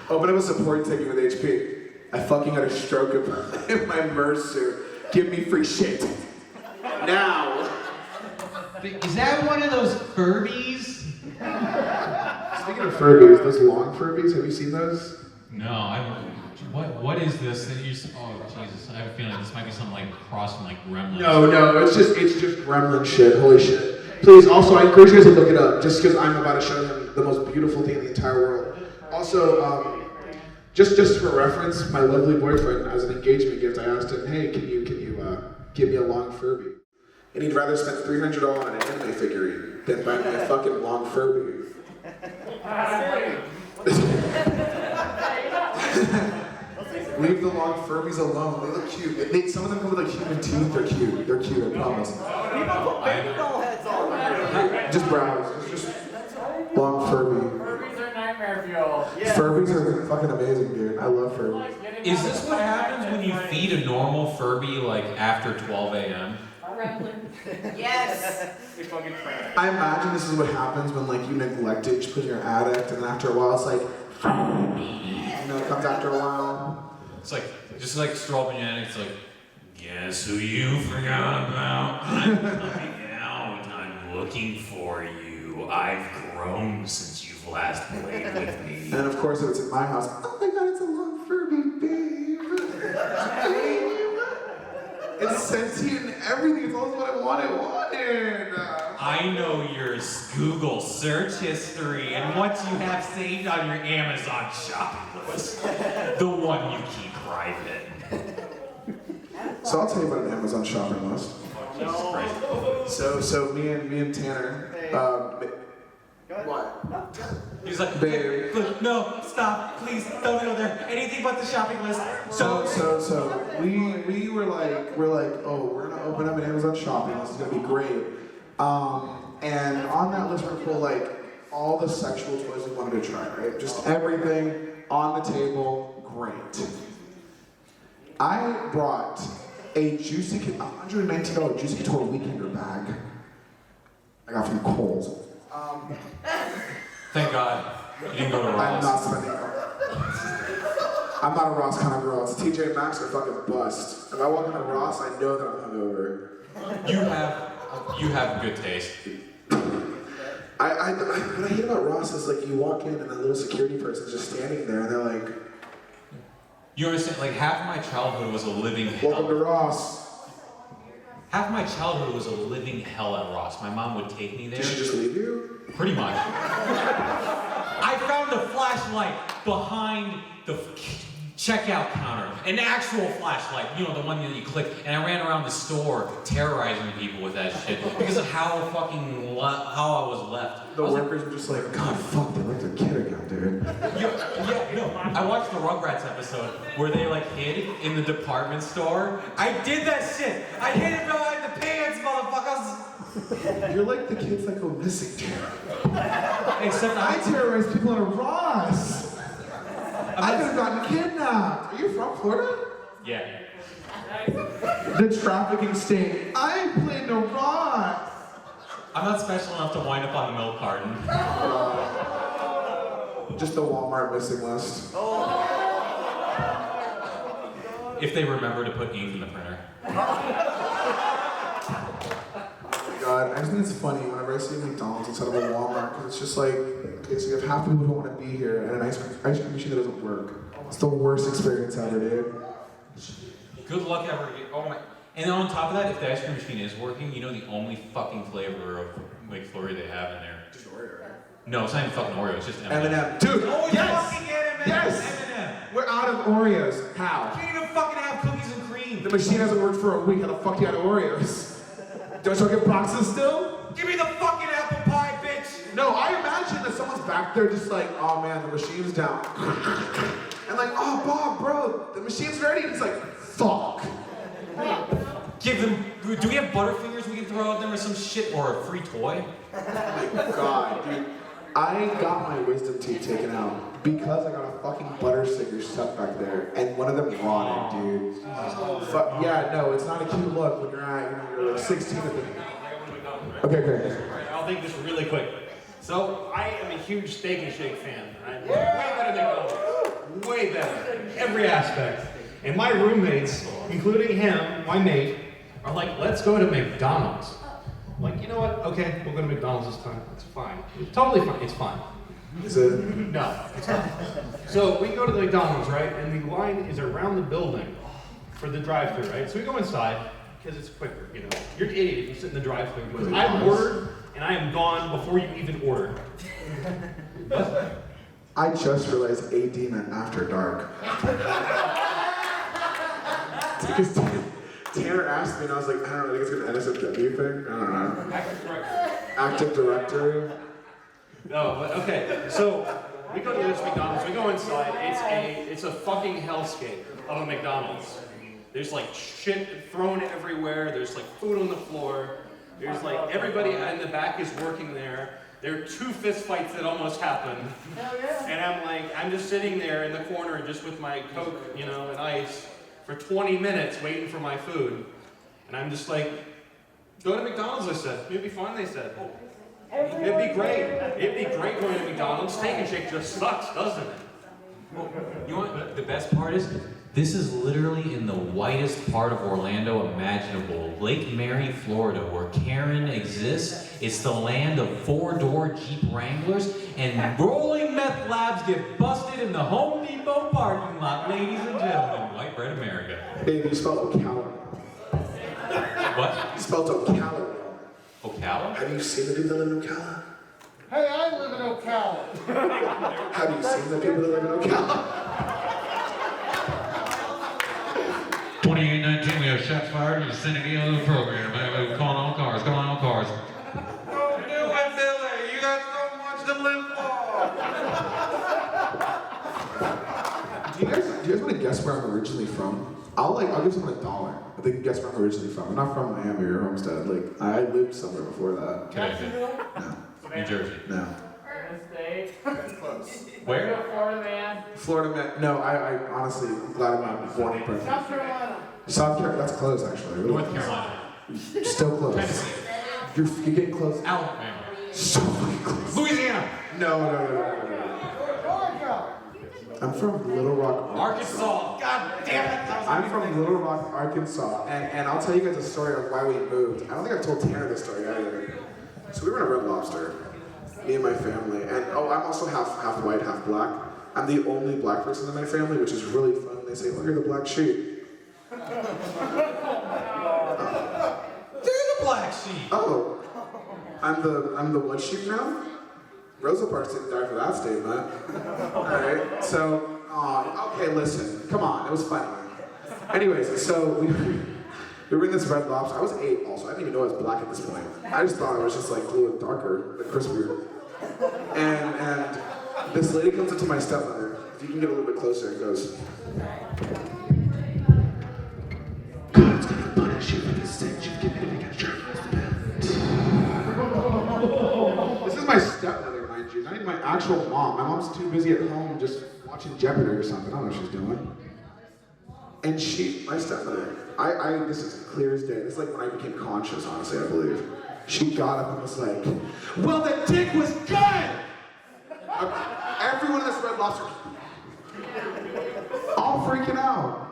Open up a support ticket with HP. I fucking had a stroke in my MERS suit. Give me free shit. Now. Is that one of those Furbies? Speaking of Furbies, those long Furbies, have you seen those? No, what is this that you just, oh Jesus, I have a feeling this might be something like crossing like Gremlins. No, it's just gremlin shit, holy shit. Please, also, I encourage you guys to look it up, just because I'm about to show them the most beautiful thing in the entire world. Also, just for reference, my lovely boyfriend, as an engagement gift, I asked him, hey, can you give me a long Furby? And he'd rather spend $300 on an anime figurine than buy me a fucking long Furby. Leave the long Furbies alone. They look cute. Some of them come with like human teeth. They're cute. They're cute, I promise. People put baby doll heads on. Just browse. Just long Furby. Furbies are nightmare fuel. Furbies are fucking amazing, dude. I love Furbies. Getting Is this what happens when you feed a normal Furby like after 12 a.m.? Yes. I imagine this is what happens when like you neglect it, just put it in your attic, and then after a while it's like, it comes after a while. It's like, just like stroll up in your attic, it's like, guess who you forgot about? I'm coming out, I'm looking for you. I've grown since you've last played with me. And of course, if it's in my house, oh my god, it's a long Furby, babe. It's sentient and everything. It's always what I wanted. I know your Google search history and what you have saved on your Amazon shopping list. The one you keep private. So I'll tell you about an Amazon shopping list. So me and Tanner. What? He's like, babe. No, stop, please, don't go there. Anything but the shopping list. So we were like, oh, we're gonna open up an Amazon shopping list. It's gonna be great. And on that list we're put like all the sexual toys we wanted to try, right? Just everything on the table, great. I brought a $119 Juicy Couture Weekender bag. I got from Kohl's. Thank God you didn't go to Ross. I'm not spending I'm not a Ross kind of girl. It's TJ Maxx or fucking bust. If I walk into Ross, I know that I'm hungover. You have good taste. What I hate about Ross is like you walk in and the little security person's just standing there and they're like, you understand, like half of my childhood was a living hell. Welcome to Ross. Half of my childhood was a living hell at Ross. My mom would take me there. Did she just leave you? Pretty much. I found a flashlight behind the checkout counter. An actual flashlight, you know, the one that you click. And I ran around the store terrorizing people with that shit because of how how I was left. The workers were just like, God, fuck, they let their kid again, dude. I watched the Rugrats episode where they like hid in the department store. I did that shit. I hid it behind the pants, motherfuckers. You're like the kids that go missing, dude. Except I terrorize people in a Ross. I could have gotten kidnapped. Are you from Florida? Yeah. The trafficking state. I played no Ross. I'm not special enough to wind up on the milk carton. Just the Walmart missing list. If they remember to put ink in the printer. God, I just think it's funny whenever I see McDonald's instead of a Walmart, because it's just like, okay, so you have half the people who want to be here and an ice cream machine that doesn't work. It's the worst experience ever, dude. Good luck ever. Oh my. And on top of that, if the ice cream machine is working, you know the only fucking flavor of McFlurry they have in there? Just Oreo, right? No, it's not even fucking Oreo, it's just M&M. M&M. Dude, oh, yes! Fucking M&M! Yes! M&M! We're out of Oreos. How? You can't even fucking have cookies and cream! The machine hasn't worked for a week. How the fuck do you out of Oreos? Don't you get boxes still? Give me the fucking apple pie, bitch! No, I imagine that someone's back there just like, oh man, the machine's down. And like, oh Bob, bro, the machine's ready. And it's like, fuck. Give them, do we have Butterfingers we can throw at them or some shit, or a free toy? Oh my God, dude. I got my wisdom teeth taken out because I got a fucking butter sticker stuck back there, and one of them rotted, dude. Yeah, no, it's not a cute look when you're at, you're like 16 at the... Okay, great. I'll take this really quick. So, I am a huge Steak and Shake fan. Right? Way better than McDonald's. Way better. Every aspect. And my roommates, including him, my mate, are like, let's go to McDonald's. I'm like, you know what? Okay, we'll go to McDonald's this time. It's fine. It's totally fine. It's fine. Is it? No, it's not. So we go to the McDonald's, right? And the line is around the building for the drive-thru, right? So we go inside because it's quicker, you know. You're an idiot if you sit in the drive-thru because I've ordered and I am gone before you even order. I just realized AD meant after dark. Because Tanner asked me and I was like, I don't know, I think it's an NSFW thing. I don't know. Active directory. No, but okay. So we go to this McDonald's. We go inside. It's a fucking hellscape of a McDonald's. There's like shit thrown everywhere. There's like food on the floor. There's like everybody in the back is working there. There are 2 fist fights that almost happened. And I'm just sitting there in the corner just with my Coke, and ice for 20 minutes waiting for my food. And I'm just like, go to McDonald's, I said. It'd be fun, they said. It'd be great. It'd be great going to McDonald's. Steak and Shake just sucks, doesn't it? Well, you know what the best part is? This is literally in the whitest part of Orlando imaginable. Lake Mary, Florida, where Karen exists. It's the land of 4-door Jeep Wranglers, and rolling meth labs get busted in the Home Depot parking lot, ladies and gentlemen. White bread America. Baby, you spelled Ocala. What? You spelled Ocala. Ocala? Have you seen the people that live in Ocala? Hey, I live in Ocala. Have you seen the people that live in Ocala? 2819, we have shots fired in the vicinity of the program. We're calling all cars, calling all cars. Don't do it, Billy. You got so much to live for. Do you guys want to guess where I'm originally from? I'll give someone $1 if they can guess where I'm originally from. I'm not from Miami or Homestead. I lived somewhere before that. Jacksonville? No. New Jersey. No. State. Close. Where? Florida man. Florida man. No, I honestly, I'm glad I'm not born and bred. South Carolina. South Carolina. That's close, actually. Really North close. Carolina. Still close. You're getting close. Alabama. So fucking close. Louisiana. No. I'm from Little Rock, Arkansas. God damn it. I'm from Little Rock, Arkansas, and I'll tell you guys a story of why we moved. I don't think I've told Tanner this story either. So we were in a Red Lobster, me and my family, and I'm also half white, half black. I'm the only black person in my family, which is really fun. They say, "Oh, you're the black sheep." They're the black sheep. Oh, I'm the what sheep now? Rosa Parks didn't die for that statement. All right, so okay, listen, come on, it was funny. Anyways, so we were in this Red Lobster. I was 8 also. I didn't even know I was black at this point. I just thought I was just a little darker, crispier. And this lady comes up to my stepmother. If you can get a little bit closer, it goes, "God's gonna punish you for the sins you've committed against your husband." This is my stepmother, mind you, not even my actual mom. My mom's too busy at home just watching Jeopardy or something. I don't know what she's doing. And my stepmother, this is clear as day. This is like when I became conscious, honestly, I believe. She got up and was like, "Well, the dick was good!" Everyone in this Red Lobster, all freaking out.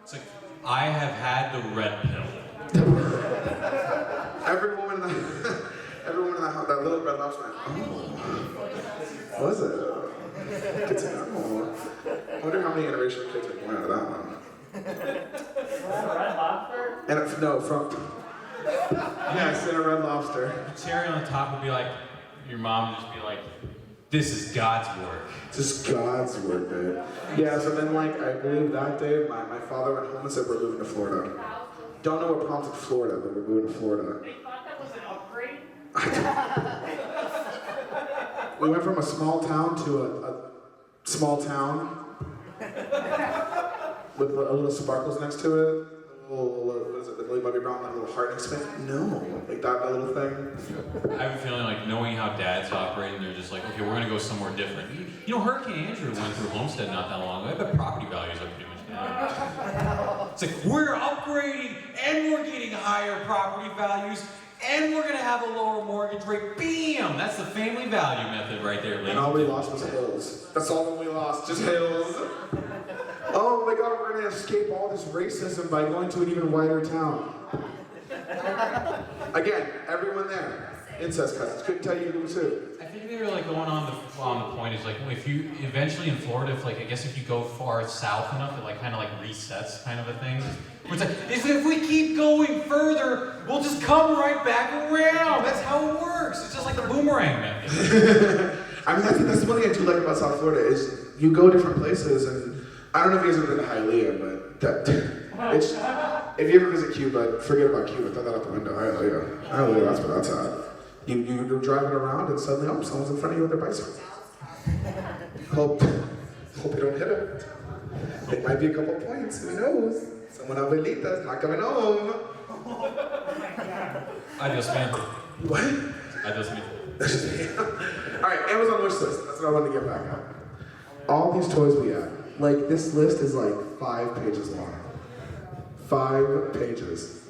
It's like, I have had the red pill. Every woman in the house, that little Red Lobster went, "Oh, was it? Good to know." I wonder how many interracial kids are born out of that one. Red Lobster? Yes, in a Red Lobster. The cherry on the top would be like, your mom would just be like, "This is God's work." Just God's work, babe. Yeah, so then I believe that day, my father went home and said, "We're moving to Florida." Don't know what prompted Florida, but we're moving to Florida. They thought that was an upgrade? We went from a small town to a small town with a little sparkles next to it. A little, what is it, the Millie Bobby Brown, that little heart next to it? No, like that little thing. I have a feeling like knowing how dads operate, and they're just like, okay, we're gonna go somewhere different. You know, Hurricane Andrew went through Homestead not that long ago. I bet property values are pretty much down. It's like, we're upgrading, and we're getting higher property values, and we're gonna have a lower mortgage rate. Bam! That's the family value method right there, ladies. And all we lost was hills. That's all we lost, just hills. Oh my God, we're gonna escape all this racism by going to an even whiter town. Again, everyone there, incest cousins, couldn't tell you who was who. I think they were like going on the point is like, if you eventually in Florida, if you go far south enough, it kind of resets kind of a thing. Where it's like, if we keep going further, we'll just come right back around. That's how it works. It's just like the boomerang method. I mean, that's the one thing I do like about South Florida is you go different places, and I don't know if you guys have been to Hialeah, but if you ever visit Cuba, forget about Cuba, throw that out the window. Hialeah, that's where that's at. You're driving around and suddenly, someone's in front of you with their bicycle. Hope you don't hit it. It might be a couple points, who knows? Someone Abuelita's not coming home. Adios, man. What? Adios, man. Alright, Amazon wish list. That's what I wanted to get back at. All these toys we have. Like, this list is like 5 pages long. 5 pages.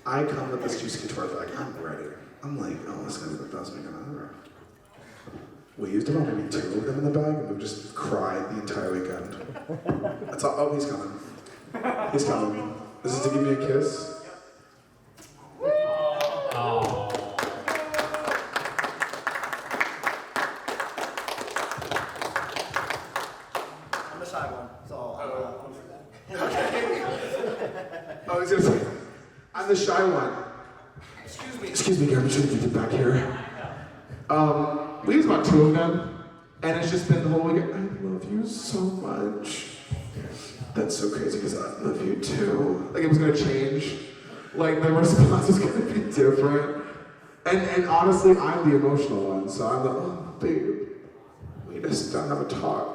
I come with this juicy toy bag. I'm ready. I'm like, oh, this is gonna be the best weekend ever. We used about maybe 2 of them in the bag, and we just cried the entire weekend. That's all. Oh, he's coming. He's coming. This is to give me a kiss. Oh. I'm the shy one, so Oh, he's gonna say, I'm the shy one. Excuse me, Gary, should get back here. We use about 2 of them, and it's just been the whole weekend. I love you so much. That's so crazy because I love you too. Like it was gonna change. Like the response was gonna be different. And honestly, I'm the emotional one, so I'm like, oh, babe, we just don't have a talk.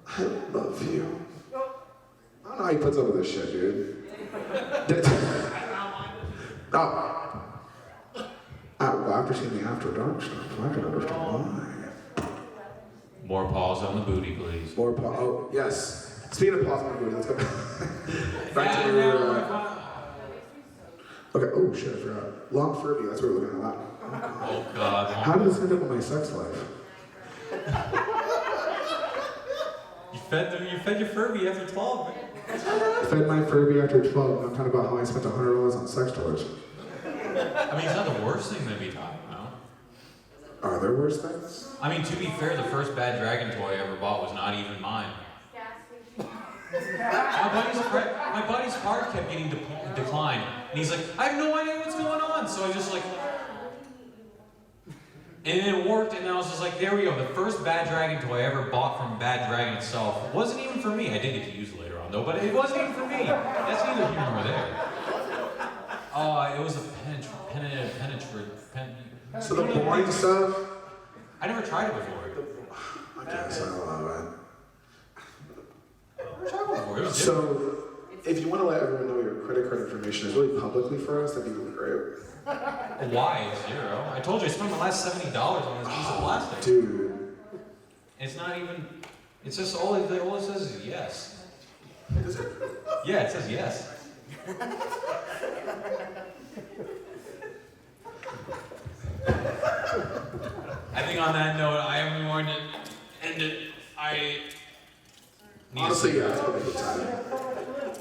I love you. I don't know how he puts up with this shit, dude. Well, after seeing the After Dark stuff, I can understand why. More paws on the booty, please. More paws. Oh, yes. Speaking of paws on the booty, let's go back to where we were. Okay, oh shit, I forgot. Long Furby, that's what we're looking at. Oh, God. How did this end up with my sex life? You fed your Furby after 12, man. I fed my Furby after 12, and I'm talking about how I spent $100 on sex toys. I mean, it's not the worst thing to be talking about. Are there worse things? I mean, to be fair, the first bad dragon toy I ever bought was not even mine. My buddy's card kept getting declined, and he's like, I have no idea what's going on. So I just like, and it worked, and I was just like, there we go. The first Bad Dragon toy I ever bought from Bad Dragon itself wasn't even for me. I did get to use it later on though, but it wasn't even for me. That's neither here nor there. It was a So the boring stuff? I never tried it before. I guess I don't know, man. So, if you want to let everyone know your credit card information is really publicly for us, that'd be really great. Why? 0. I told you I spent my last $70 on this piece of plastic. Dude. It's not even, it's just all it says is yes. Is it? Yeah, it says yes. I think on that note, I am going to end it. Honestly, yeah, it's been a good time.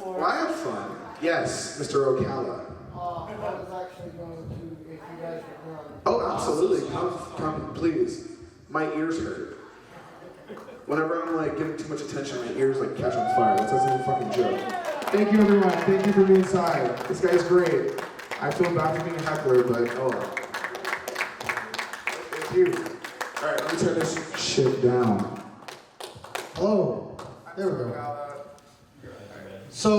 Well, I had fun. Yes, Mr. Ocala. I was actually going to, if you guys were going. Oh, absolutely. Come, please. My ears hurt. Whenever I'm like getting too much attention, my ears like catch on fire. That's a fucking joke. Thank you, everyone. Thank you for being inside. This guy's great. I feel bad for being a heckler, but oh. Thank you. All right, let me turn this shit down. Hello. There we go. So,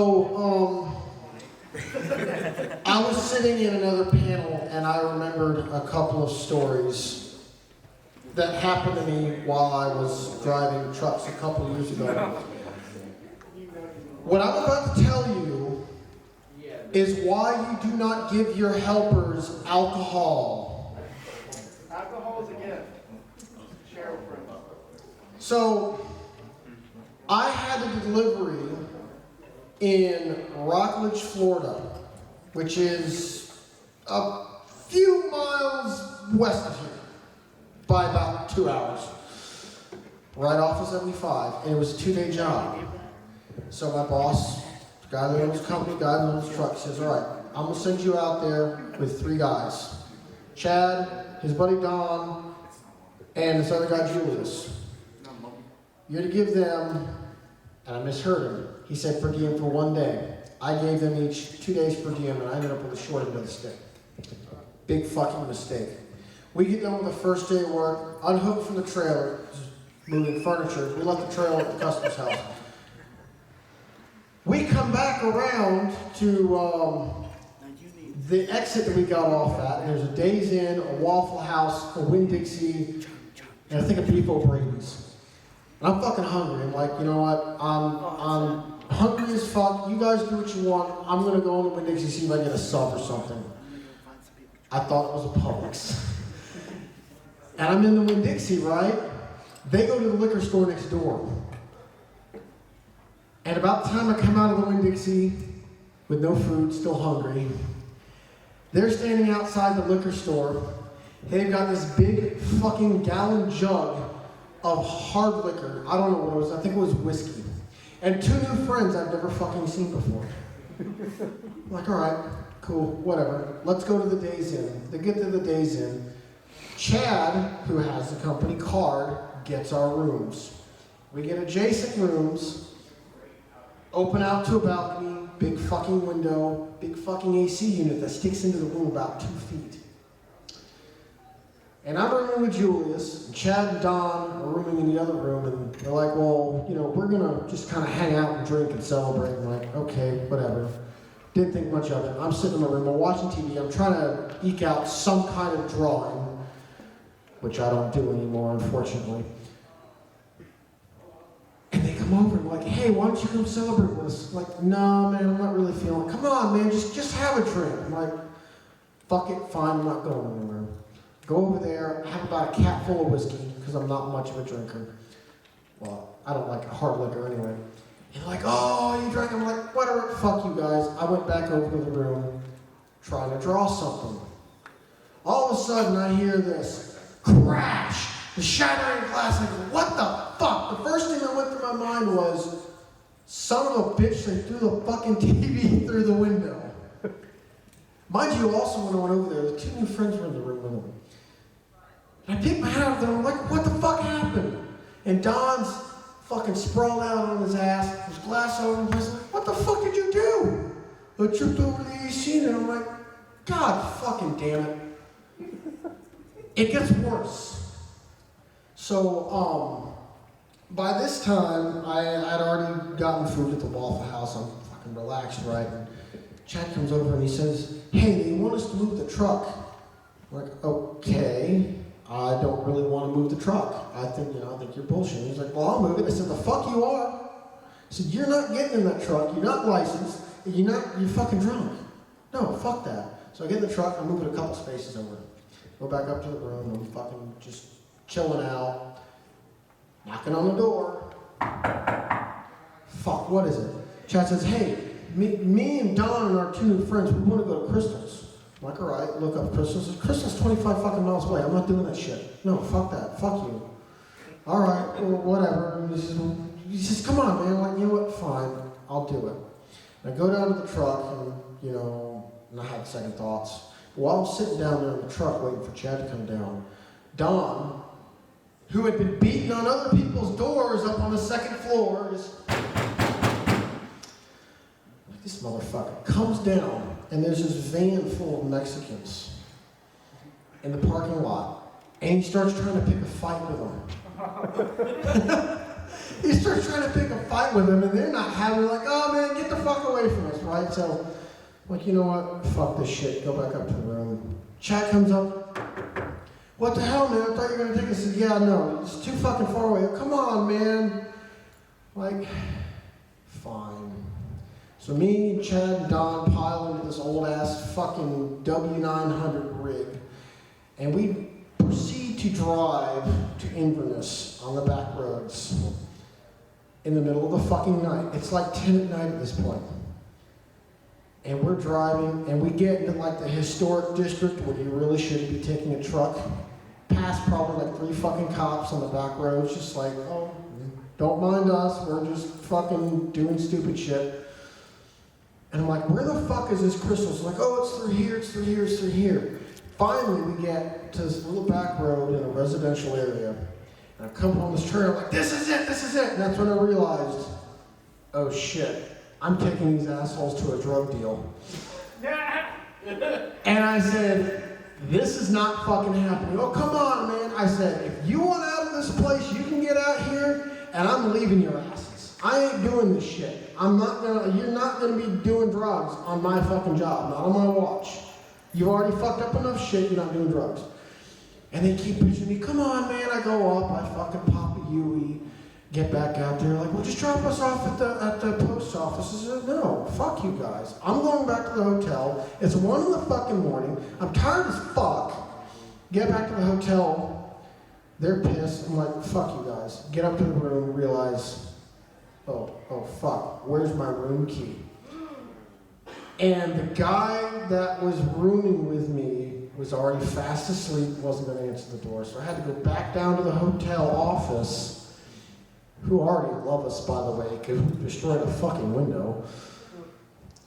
I was sitting in another panel and I remembered a couple of stories that happened to me while I was driving trucks a couple of years ago. What I'm about to tell you is why you do not give your helpers alcohol. Alcohol is a gift. Share with friends. So, I had a delivery in Rockblocked, Florida, which is a few miles west of here by about 2 hours, right off of 75, and it was a 2-day job. So my boss, the guy that owns the company, the guy that owns the truck, says, all right, I'm gonna send you out there with 3 guys. Chad, his buddy Don, and this other guy Julius. You're to give them, and I misheard him, he said per diem for 1 day. I gave them each 2 days per diem, and I ended up with a short end of the stick. Big fucking mistake. We get done with the first day of work, unhooked from the trailer, moving furniture. We left the trailer at the customer's house. We come back around to the exit that we got off at, and there's a Days Inn, a Waffle House, a Winn-Dixie, and I think a Beef O'Brady's. And I'm fucking hungry. I'm like, you know what? I'm hungry as fuck. You guys do what you want. I'm gonna go in the Winn-Dixie, see if I can get a sub or something. I thought it was a Publix. And I'm in the Winn-Dixie, right? They go to the liquor store next door. And about the time I come out of the Winn-Dixie with no food, still hungry, they're standing outside the liquor store. They've got this big fucking gallon jug of hard liquor. I don't know what it was. I think it was whiskey. And 2 new friends I've never fucking seen before. I'm like, all right, cool, whatever. Let's go to the Days Inn. They get to the Days Inn. Chad, who has the company card, gets our rooms. We get adjacent rooms, open out to a balcony, big fucking window, big fucking AC unit that sticks into the room about 2 feet. And I'm rooming with Julius, and Chad and Don are rooming in the other room, and they're like, well, you know, we're gonna just kind of hang out and drink and celebrate. I'm like, okay, whatever. Didn't think much of it. I'm sitting in my room, I'm watching TV, I'm trying to eke out some kind of drawing, which I don't do anymore, unfortunately. And they come over and like, hey, why don't you come celebrate with us? I'm like, no, man, I'm not really feeling it. Come on, man, just have a drink. I'm like, fuck it, fine, I'm not going anywhere. Go over there, have about a cap full of whiskey, because I'm not much of a drinker. Well, I don't like hard liquor anyway. And they're like, oh, you drank? I'm like, whatever, fuck you guys. I went back over to the room, trying to draw something. All of a sudden, I hear this crash, the shattering glass. I go, what the fuck? The first thing that went through my mind was, son of a bitch, they threw the fucking TV through the window. Mind you, also when I went over there, the 2 new friends were in the room with me. And I picked my head up there, and I'm like, what the fuck happened? And Don's fucking sprawled out on his ass, his glass over him. He's like, what the fuck did you do? I tripped over the AC, and I'm like, God fucking damn it. It gets worse. So, by this time, I'd already gotten food at the Waffle House. I'm fucking relaxed, right? And Chad comes over and he says, hey, they want us to move the truck. I'm like, okay. I don't really want to move the truck. I think you're bullshitting. He's like, well, I'll move it. I said, the fuck you are. I said, you're not getting in that truck. You're not licensed. You're fucking drunk. No, fuck that. So I get in the truck, I move it a couple spaces over. Go back up to the room, I'm fucking just chilling out. Knocking on the door. Fuck, what is it? Chad says, hey, me and Don and our 2 new friends, we want to go to Krystal's. I'm like, all right, look up Krystal's. Krystal's 25 fucking miles away. I'm not doing that shit. No, fuck that. Fuck you. All right, well, whatever. And he says, come on, man. I'm like, you know what? Fine. I'll do it. And I go down to the truck, and, and I had second thoughts. While I'm sitting down there in the truck waiting for Chad to come down, Don, who had been beating on other people's doors up on the 2nd floor, just like this motherfucker, comes down. And there's this van full of Mexicans in the parking lot. And he starts trying to pick a fight with them. He starts trying to pick a fight with them, and they're not having it. Like, oh man, get the fuck away from us, right? So, like, you know what? Fuck this shit. Go back up to the room. Chat comes up. What the hell, man? I thought you were gonna take us. I said, yeah, no, it's too fucking far away. Come on, man. Like, fine. So me, Chad, and Don pile into this old-ass fucking W900 rig, and we proceed to drive to Inverness on the back roads in the middle of the fucking night. It's like 10 at night at this point. And we're driving, and we get into like the historic district where you really shouldn't be taking a truck, past probably like 3 fucking cops on the back roads, just like, oh, don't mind us, we're just fucking doing stupid shit. And I'm like, where the fuck is this Krystal's? Like, oh, it's through here, it's through here, it's through here. Finally, we get to this little back road in a residential area. And I come on this trail, I'm like, this is it, this is it. And that's when I realized, oh shit, I'm taking these assholes to a drug deal. And I said, this is not fucking happening. Oh, come on, man. I said, if you want out of this place, you can get out here, and I'm leaving your asses. I ain't doing this shit. You're not gonna be doing drugs on my fucking job, not on my watch. You've already fucked up enough shit, you're not doing drugs. And they keep pushing me, come on, man. I go up, I fucking pop a Yui, Get back out there, like, well, just drop us off at the post office. I said, no, fuck you guys. I'm going back to the hotel. It's 1 in the fucking morning. I'm tired as fuck. Get back to the hotel. They're pissed. I'm like, fuck you guys. Get up to the room, realize, oh fuck, where's my room key? And the guy that was rooming with me was already fast asleep, wasn't going to answer the door. So I had to go back down to the hotel office, who already love us, by the way, because we destroyed a fucking window.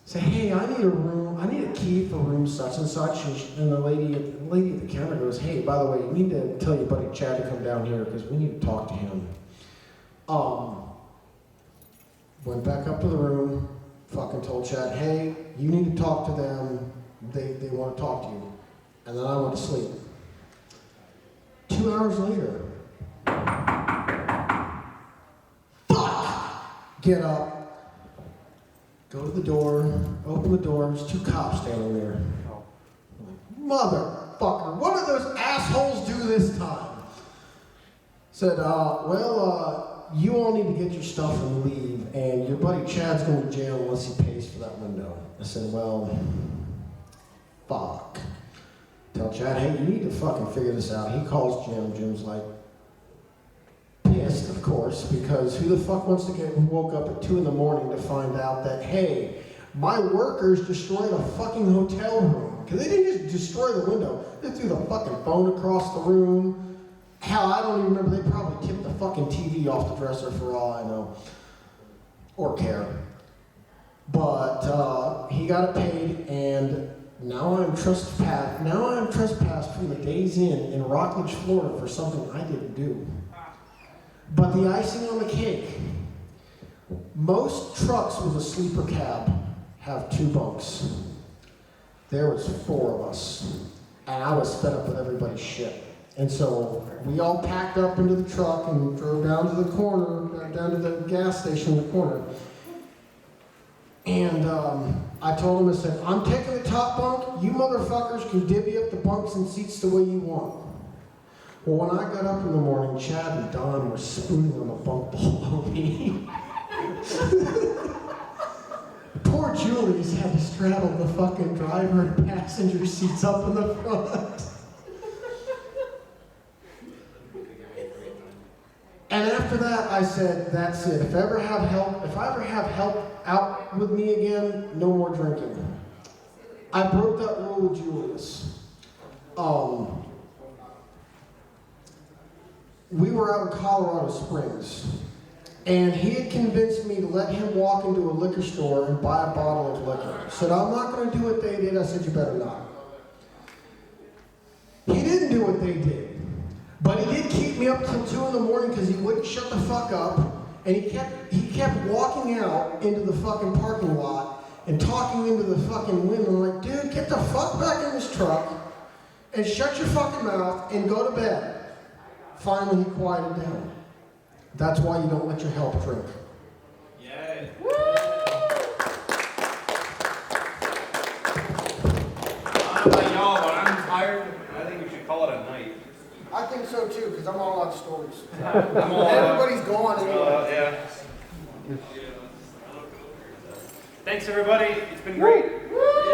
Say, hey, I need a room, I need a key for room such and such. And the lady at the counter goes, hey, by the way, you need to tell your buddy Chad to come down here because we need to talk to him. Went back up to the room, fucking told Chad, hey, you need to talk to them. They want to talk to you. And then I went to sleep. 2 hours later, get up, go to the door, open the door, there's 2 cops standing there. Motherfucker, what did those assholes do this time? Said, you all need to get your stuff and leave, and your buddy Chad's going to jail unless he pays for that window. I said, well, fuck. Tell Chad, hey, you need to fucking figure this out. He calls Jim. Jim's like, pissed, of course, because who the fuck wants to get woke up at 2 in the morning to find out that, hey, my workers destroyed a fucking hotel room. Because they didn't just destroy the window, they threw the fucking phone across the room. Hell, I don't even remember, they probably tipped the fucking TV off the dresser for all I know. Or care. But he got it paid, and now I'm trespassed from the Days Inn in Rockblocked, Florida for something I didn't do. But the icing on the cake, most trucks with a sleeper cab have 2 bunks. There was 4 of us, and I was fed up with everybody's shit. And so we all packed up into the truck and drove down to the corner, down to the gas station in the corner. And I told him, I said, I'm taking the top bunk, you motherfuckers can divvy up the bunks and seats the way you want. Well, when I got up in the morning, Chad and Don were spooning on the bunk below me. Poor Julie's had to straddle the fucking driver and passenger seats up in the front. And after that, I said, that's it. If I ever have help out with me again, no more drinking. I broke that rule with Julius. We were out in Colorado Springs, and he had convinced me to let him walk into a liquor store and buy a bottle of liquor. Said, I'm not going to do what they did. I said, you better not. He didn't do what they did. But he did keep me up till 2 in the morning because he wouldn't shut the fuck up. And he kept walking out into the fucking parking lot and talking into the fucking window. I'm like, dude, get the fuck back in this truck and shut your fucking mouth and go to bed. Finally, he quieted down. That's why you don't let your help drink. Yeah. Woo! I don't know about y'all, but I'm tired. I think we should call it a night. I think so too, because I'm all out of stories. I'm all Everybody's gone anyway. Yeah. Thanks, everybody. It's been great. Woo!